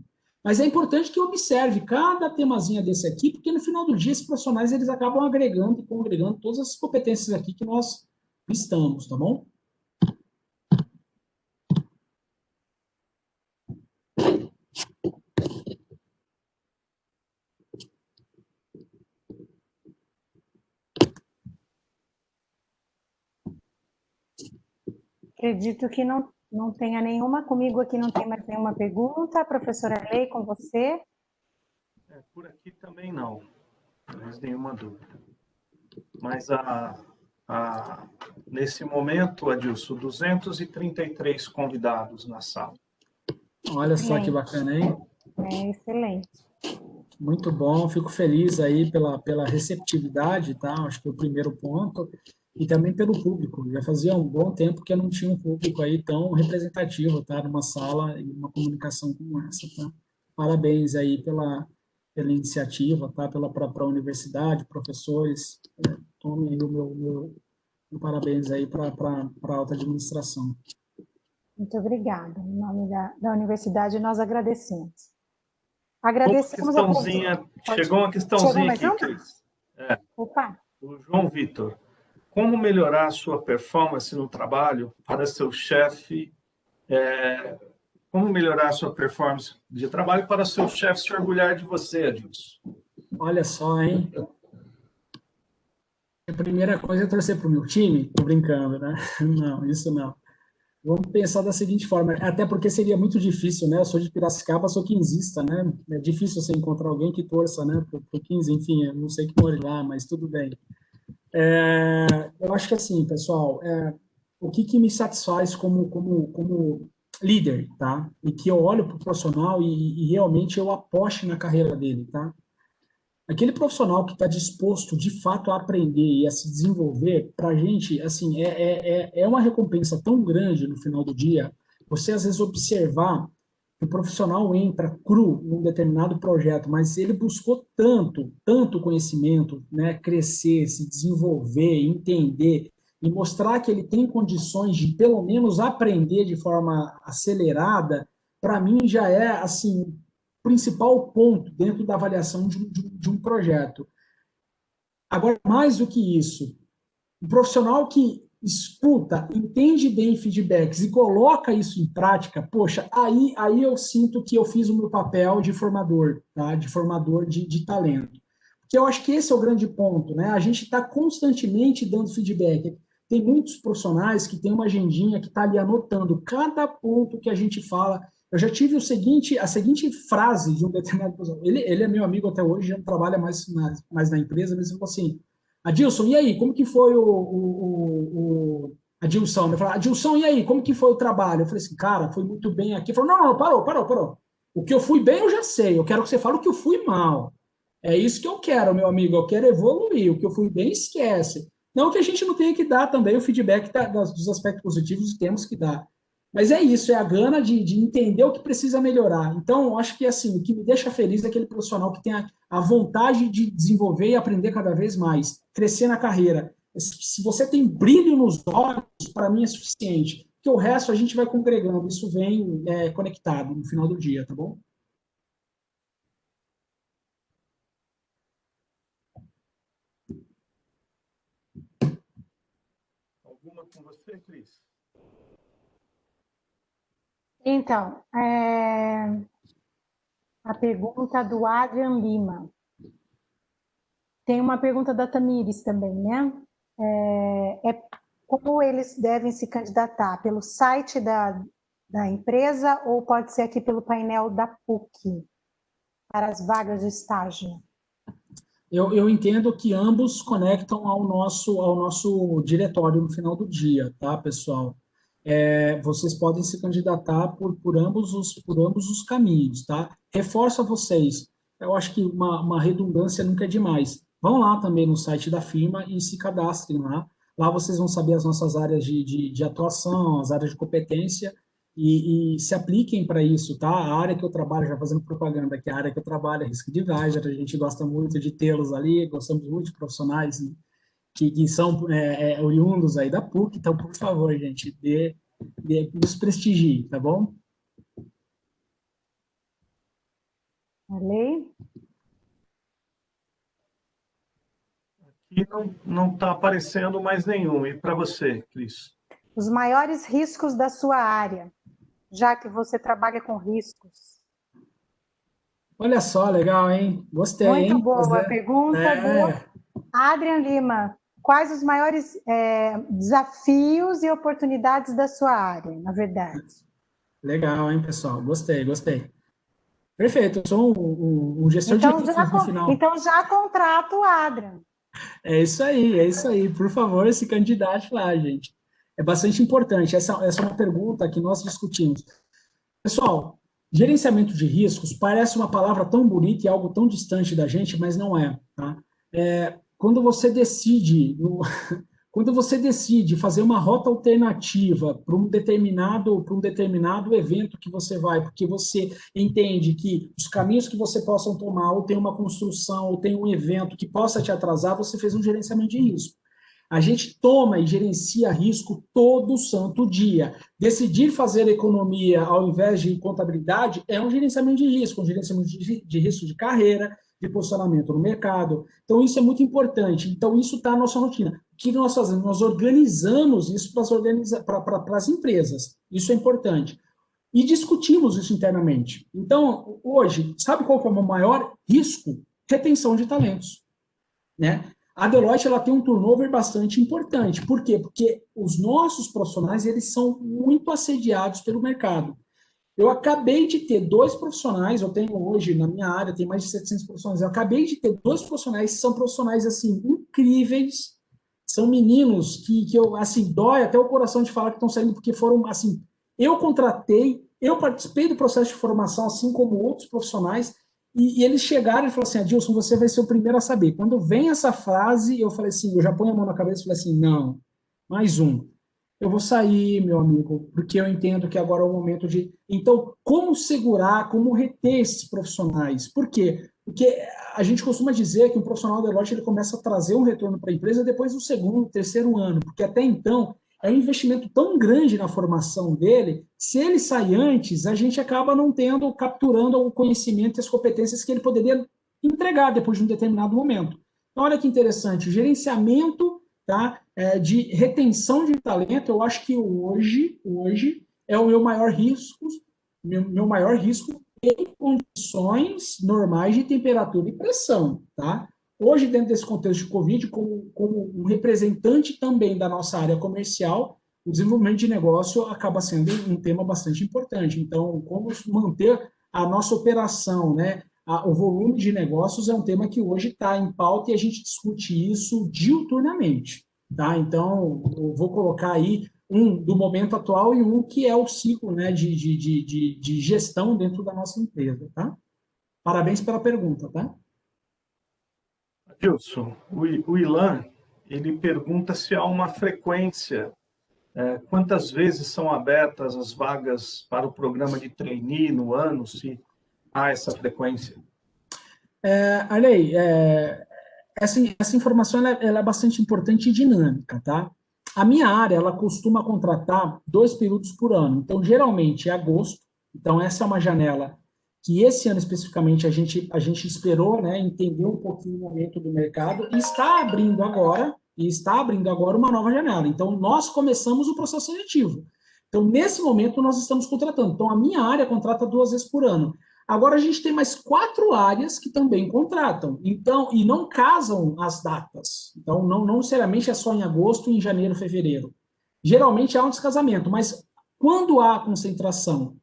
Mas é importante que observe cada temazinha desse aqui, porque no final do dia, esses profissionais eles acabam agregando e congregando todas as competências aqui que nós listamos, tá bom? Acredito que não tenha nenhuma comigo aqui, não tem mais nenhuma pergunta. Professora Lei, com você? Por aqui também não, mais nenhuma dúvida. Mas nesse momento, Adilson, 233 convidados na sala. Olha só que bacana, hein? É excelente. Muito bom, fico feliz aí pela receptividade, tá? Acho que é o primeiro ponto. E também pelo público. Já fazia um bom tempo que eu não tinha um público aí tão representativo, tá? Numa sala e uma comunicação como essa, tá? Parabéns aí pela iniciativa, tá? Pela própria universidade, professores. Tomem aí o meu parabéns aí para a alta administração. Muito obrigada. Em nome da universidade, nós agradecemos. Agradecemos chegou uma questãozinha aqui, Cris. Opa! O João Vitor. Como melhorar a sua performance no trabalho para seu chefe? Como melhorar a sua performance de trabalho para seu chefe se orgulhar de você, Adilson? Olha só, hein? A primeira coisa é torcer para o meu time? Tô brincando, né? Não, isso não. Vamos pensar da seguinte forma, até porque seria muito difícil, né? Eu sou de Piracicaba, sou quinzista, né? É difícil você encontrar alguém que torça, né? Pro 15, enfim, eu não sei que more lá, mas tudo bem. Eu acho que assim, pessoal, o que me satisfaz como líder, tá? E que eu olho para o profissional e realmente eu aposto na carreira dele, tá? Aquele profissional que está disposto, de fato, a aprender e a se desenvolver, para a gente, assim, é uma recompensa tão grande no final do dia, você, às vezes, observar que o profissional entra cru num determinado projeto, mas ele buscou tanto conhecimento, né, crescer, se desenvolver, entender, e mostrar que ele tem condições de, pelo menos, aprender de forma acelerada, para mim já é, assim, principal ponto dentro da avaliação de um projeto. Agora, mais do que isso, um profissional que escuta, entende bem feedbacks e coloca isso em prática, poxa, aí eu sinto que eu fiz o meu papel de formador, tá? De formador de talento. Porque eu acho que esse é o grande ponto, né? A gente está constantemente dando feedback. Tem muitos profissionais que têm uma agendinha que está ali anotando cada ponto que a gente fala. Eu já tive a seguinte frase de um determinado profissional. Ele é meu amigo até hoje, já não trabalha mais na empresa, mas ele falou assim: Adilson, e aí, como que foi Adilson? Ele falou, Adilson, e aí, como que foi o trabalho? Eu falei assim, cara, foi muito bem aqui. Ele falou, não, parou. O que eu fui bem eu já sei, eu quero que você fale o que eu fui mal. É isso que eu quero, meu amigo, eu quero evoluir. O que eu fui bem, esquece. Não que a gente não tenha que dar também o feedback dos aspectos positivos, temos que dar. Mas é isso, é a gana de entender o que precisa melhorar. Então, acho que assim, o que me deixa feliz é aquele profissional que tem a vontade de desenvolver e aprender cada vez mais, crescer na carreira. Se você tem brilho nos olhos, para mim é suficiente. Porque o resto a gente vai congregando, isso vem conectado no final do dia, tá bom? Alguma com você, Cris? Então, a pergunta do Adrian Lima. Tem uma pergunta da Tamires também, né? como eles devem se candidatar? Pelo site da empresa ou pode ser aqui pelo painel da PUC para as vagas de estágio? Eu entendo que ambos conectam ao nosso diretório no final do dia, tá, pessoal? Vocês podem se candidatar por ambos os caminhos, tá? Reforço a vocês, eu acho que uma redundância nunca é demais. Vão lá também no site da firma e se cadastrem lá. Lá vocês vão saber as nossas áreas de atuação, as áreas de competência, e se apliquem para isso, tá? A área que eu trabalho, já fazendo propaganda, que é a área que eu trabalho é Risk Advisor, a gente gosta muito de tê-los ali, gostamos muito de profissionais que são oriundos aí da PUC, então, por favor, gente, nos prestigie, tá bom? Lei? Aqui não está aparecendo mais nenhum. E para você, Cris? Os maiores riscos da sua área, já que você trabalha com riscos. Olha só, legal, hein? Gostei, Muito hein? boa pergunta, boa. Adrian Lima, quais os maiores desafios e oportunidades da sua área, na verdade? Legal, hein, pessoal? Gostei. Perfeito, eu sou um gestor de riscos no final. Então já contrato o Adrian. É isso aí. Por favor, se candidate lá, gente. É bastante importante. Essa é uma pergunta que nós discutimos. Pessoal, gerenciamento de riscos parece uma palavra tão bonita e algo tão distante da gente, mas não é, tá? Quando você decide fazer uma rota alternativa para um determinado evento que você vai, porque você entende que os caminhos que você possam tomar, ou tem uma construção, ou tem um evento que possa te atrasar, você fez um gerenciamento de risco. A gente toma e gerencia risco todo santo dia. Decidir fazer economia ao invés de contabilidade é um gerenciamento de risco, um gerenciamento de risco de carreira, de posicionamento no mercado. Então, isso é muito importante. Então, isso está na nossa rotina. O que nós fazemos? Nós organizamos isso para as empresas. Isso é importante. E discutimos isso internamente. Então, hoje, sabe qual que é o maior risco? Retenção de talentos, né? A Deloitte ela tem um turnover bastante importante. Por quê? Porque os nossos profissionais eles são muito assediados pelo mercado. Eu acabei de ter 2 profissionais, eu tenho hoje, na minha área, tem mais de 700 profissionais, eu acabei de ter 2 profissionais que são profissionais, assim, incríveis, são meninos que eu, assim, dói até o coração de falar que estão saindo, porque foram, assim, eu contratei, eu participei do processo de formação, assim como outros profissionais, e eles chegaram e falaram assim, Adilson, você vai ser o primeiro a saber. Quando vem essa frase, eu falei assim, eu já ponho a mão na cabeça e falei assim, não, mais um. Eu vou sair, meu amigo, porque eu entendo que agora é o momento de... Então, como segurar, como reter esses profissionais? Por quê? Porque a gente costuma dizer que um profissional da Deloitte ele começa a trazer um retorno para a empresa depois do 2º, 3º ano, porque até então é um investimento tão grande na formação dele, se ele sai antes, a gente acaba não capturando o conhecimento e as competências que ele poderia entregar depois de um determinado momento. Então, olha que interessante, o gerenciamento, tá, de retenção de talento, eu acho que hoje é o meu maior risco em condições normais de temperatura e pressão, tá? Hoje, dentro desse contexto de Covid, como um representante também da nossa área comercial, o desenvolvimento de negócio acaba sendo um tema bastante importante. Então, como manter a nossa operação, né? O volume de negócios é um tema que hoje está em pauta e a gente discute isso diuturnamente, tá? Então, eu vou colocar aí um do momento atual e um que é o ciclo, né, de gestão dentro da nossa empresa, tá? Parabéns pela pergunta, tá? Adilson, o Ilan, ele pergunta se há uma frequência, quantas vezes são abertas as vagas para o programa de trainee no ano, se há essa frequência? Arley, essa informação ela é bastante importante e dinâmica, tá? A minha área, ela costuma contratar 2 períodos por ano. Então, geralmente, é agosto. Então, essa é uma janela que esse ano especificamente a gente esperou, né, entender um pouquinho o momento do mercado e está abrindo agora uma nova janela. Então, nós começamos o processo seletivo. Então, nesse momento, nós estamos contratando. Então, a minha área contrata 2 vezes por ano. Agora, a gente tem mais 4 áreas que também contratam. Então, e não casam as datas. Então, não necessariamente é só em agosto, em janeiro, fevereiro. geralmente há um descasamento, mas quando há concentração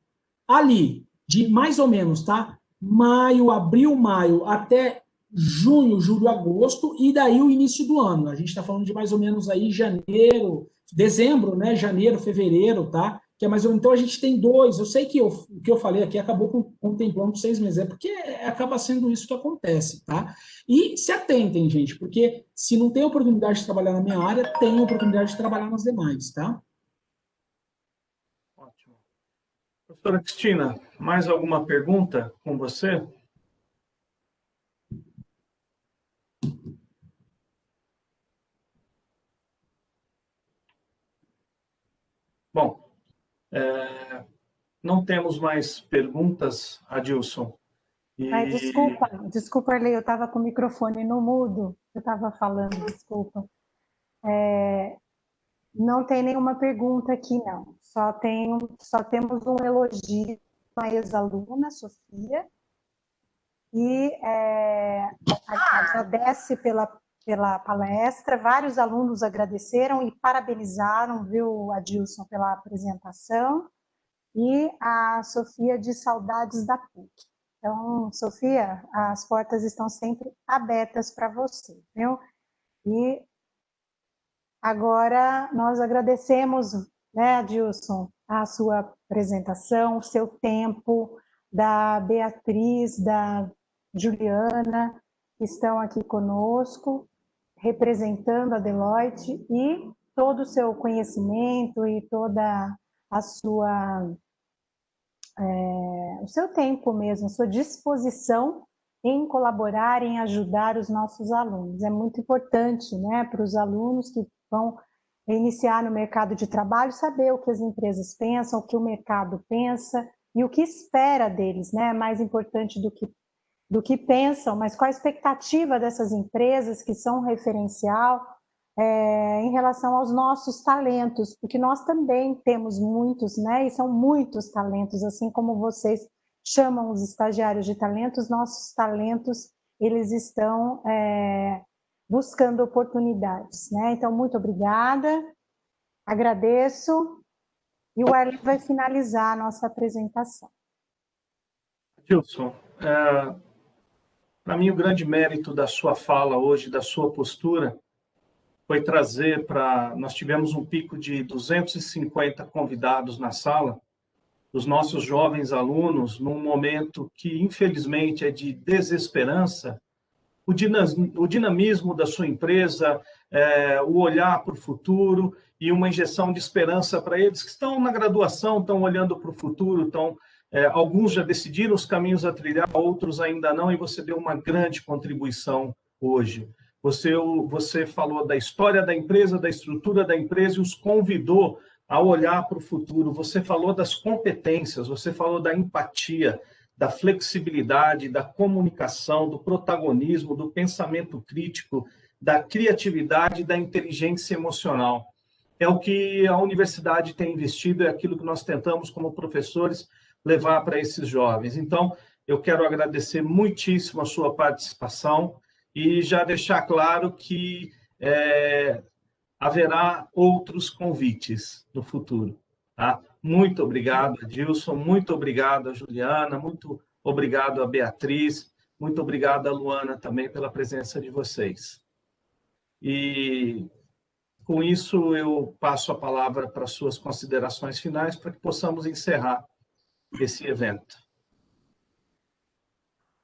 ali, de mais ou menos, tá? Maio, abril, maio, até junho, julho, agosto, e daí o início do ano. A gente está falando de mais ou menos aí janeiro, dezembro, né? Janeiro, fevereiro, tá? Que é mais ou menos, então a gente tem dois. Eu sei que o que eu falei aqui acabou contemplando 6 meses, é porque acaba sendo isso que acontece, tá? E se atentem, gente, porque se não tem oportunidade de trabalhar na minha área, tem oportunidade de trabalhar nas demais, tá? Ótimo. Professora Cristina, mais alguma pergunta com você? Bom, não temos mais perguntas, Adilson. Ai, desculpa, Arley, eu estava com o microfone no mudo, eu estava falando, desculpa. Não tem nenhuma pergunta aqui, não. Só temos um elogio à ex-aluna, Sofia, e agradece pela palestra. Vários alunos agradeceram e parabenizaram, viu, Adilson, pela apresentação. E a Sofia de saudades da PUC. Então, Sofia, as portas estão sempre abertas para você, viu? E agora nós agradecemos, né, Adilson, a sua apresentação, o seu tempo, da Beatriz, da Juliana, que estão aqui conosco, representando a Deloitte, e todo o seu conhecimento e toda a sua o seu tempo mesmo, a sua disposição em colaborar, em ajudar os nossos alunos. É muito importante, né, para os alunos que vão iniciar no mercado de trabalho, saber o que as empresas pensam, o que o mercado pensa e o que espera deles, né? É mais importante do que pensam, mas qual a expectativa dessas empresas que são referencial em relação aos nossos talentos, porque nós também temos muitos, né? E são muitos talentos, assim como vocês chamam os estagiários de talentos, nossos talentos, eles estão buscando oportunidades, né? Então, muito obrigada, agradeço, e o Arley vai finalizar a nossa apresentação. Adilson, para mim o grande mérito da sua fala hoje, da sua postura, foi trazer para... Nós tivemos um pico de 250 convidados na sala, os nossos jovens alunos, num momento que, infelizmente, é de desesperança. O dinamismo da sua empresa, o olhar para o futuro e uma injeção de esperança para eles que estão na graduação, estão olhando para o futuro, alguns já decidiram os caminhos a trilhar, outros ainda não, e você deu uma grande contribuição hoje. Você falou da história da empresa, da estrutura da empresa e os convidou a olhar para o futuro. Você falou das competências, você falou da empatia, da flexibilidade, da comunicação, do protagonismo, do pensamento crítico, da criatividade e da inteligência emocional. É o que a universidade tem investido, é aquilo que nós tentamos, como professores, levar para esses jovens. Então, eu quero agradecer muitíssimo a sua participação e já deixar claro que haverá outros convites no futuro. Tá? Muito obrigado, Adilson, muito obrigado, Juliana, muito obrigado a Beatriz, muito obrigado a Luana também pela presença de vocês. E com isso eu passo a palavra para suas considerações finais para que possamos encerrar esse evento.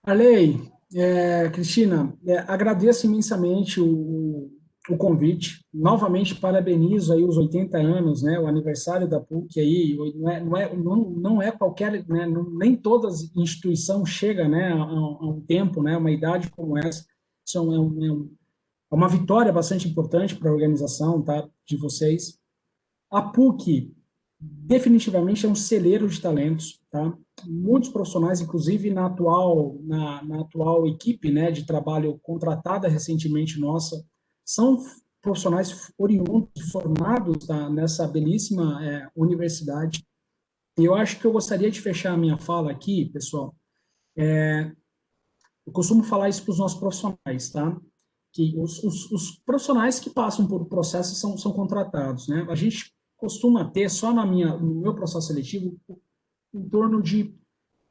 Arley, Cristina, agradeço imensamente o convite. Novamente, parabenizo aí os 80 anos, né, o aniversário da PUC aí, não é qualquer, né, nem toda instituição chega, né, a um tempo, né, uma idade como essa. Isso é uma vitória bastante importante para a organização, tá, de vocês. A PUC definitivamente é um celeiro de talentos, tá? Muitos profissionais, inclusive na atual equipe, né, de trabalho contratada recentemente nossa, são profissionais oriundos, formados nessa belíssima universidade. E eu acho que eu gostaria de fechar a minha fala aqui, pessoal. Eu costumo falar isso para os nossos profissionais, tá? Que os profissionais que passam por processo são contratados, né? A gente costuma ter, só no meu processo seletivo, em torno de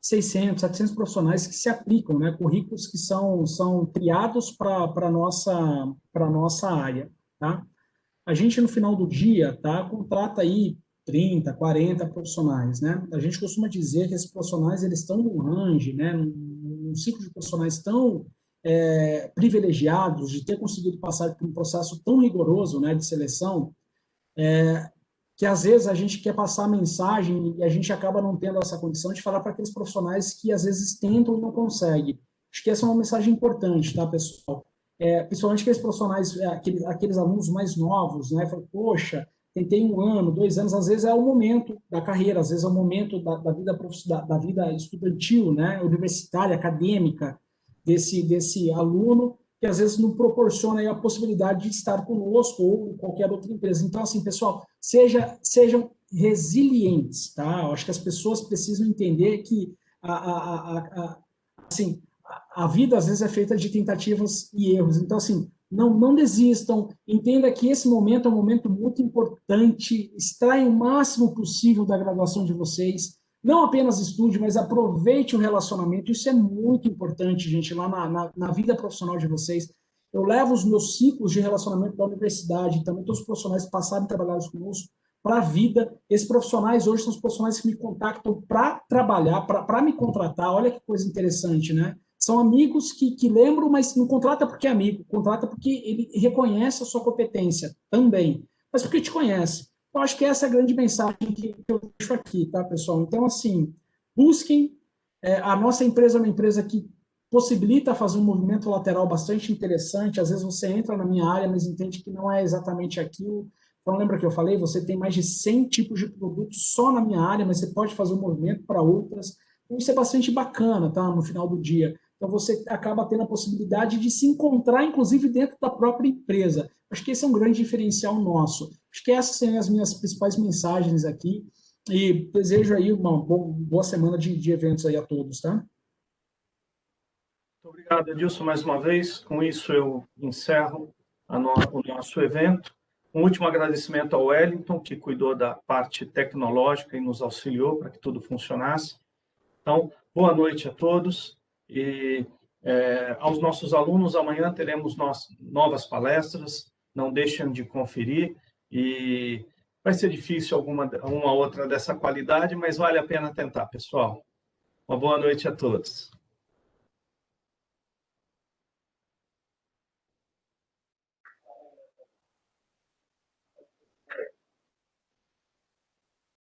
600, 700 profissionais que se aplicam, né? Currículos que são criados para a nossa área, tá? A gente, no final do dia, tá, contrata aí 30, 40 profissionais, né? A gente costuma dizer que esses profissionais, eles estão num range, né, num ciclo de profissionais tão privilegiados de ter conseguido passar por um processo tão rigoroso, né, de seleção, que às vezes a gente quer passar a mensagem e a gente acaba não tendo essa condição de falar para aqueles profissionais que às vezes tentam e não conseguem. Acho que essa é uma mensagem importante, tá, pessoal? Principalmente aqueles profissionais, aqueles alunos mais novos, né? Falam, poxa, tentei 1 ano, 2 anos, às vezes é o momento da carreira, às vezes é o momento da vida estudantil, né? Universitária, acadêmica, desse aluno, que às vezes não proporciona aí a possibilidade de estar conosco ou qualquer outra empresa. Então, assim, pessoal, sejam resilientes, tá? Eu acho que as pessoas precisam entender que assim, a vida às vezes é feita de tentativas e erros. Então, assim, não desistam, entenda que esse momento é um momento muito importante, extraia o máximo possível da graduação de vocês, não apenas estude, mas aproveite o relacionamento, isso é muito importante, gente, lá na vida profissional de vocês. Eu levo os meus ciclos de relacionamento da universidade, também todos os profissionais que passaram e trabalharam conosco, para a vida. Esses profissionais hoje são os profissionais que me contactam para trabalhar, para me contratar, olha que coisa interessante, né? São amigos que lembram, mas não contrata porque é amigo, contrata porque ele reconhece a sua competência também, mas porque te conhece. Eu acho que essa é a grande mensagem que eu deixo aqui, tá, pessoal? Então, assim, busquem. A nossa empresa é uma empresa que possibilita fazer um movimento lateral bastante interessante. Às vezes você entra na minha área, mas entende que não é exatamente aquilo. Então, lembra que eu falei? Você tem mais de 100 tipos de produtos só na minha área, mas você pode fazer um movimento para outras. Então, isso é bastante bacana, tá? No final do dia. Então, você acaba tendo a possibilidade de se encontrar, inclusive, dentro da própria empresa. Acho que esse é um grande diferencial nosso. Acho que essas são as minhas principais mensagens aqui. E desejo aí uma boa semana de eventos aí a todos, tá? Muito obrigado, Edilson, mais uma vez. Com isso, eu encerro o nosso evento. Um último agradecimento ao Wellington, que cuidou da parte tecnológica e nos auxiliou para que tudo funcionasse. Então, boa noite a todos. E aos nossos alunos, amanhã teremos novas palestras, não deixem de conferir, e vai ser difícil uma outra dessa qualidade, mas vale a pena tentar, pessoal. Uma boa noite a todos.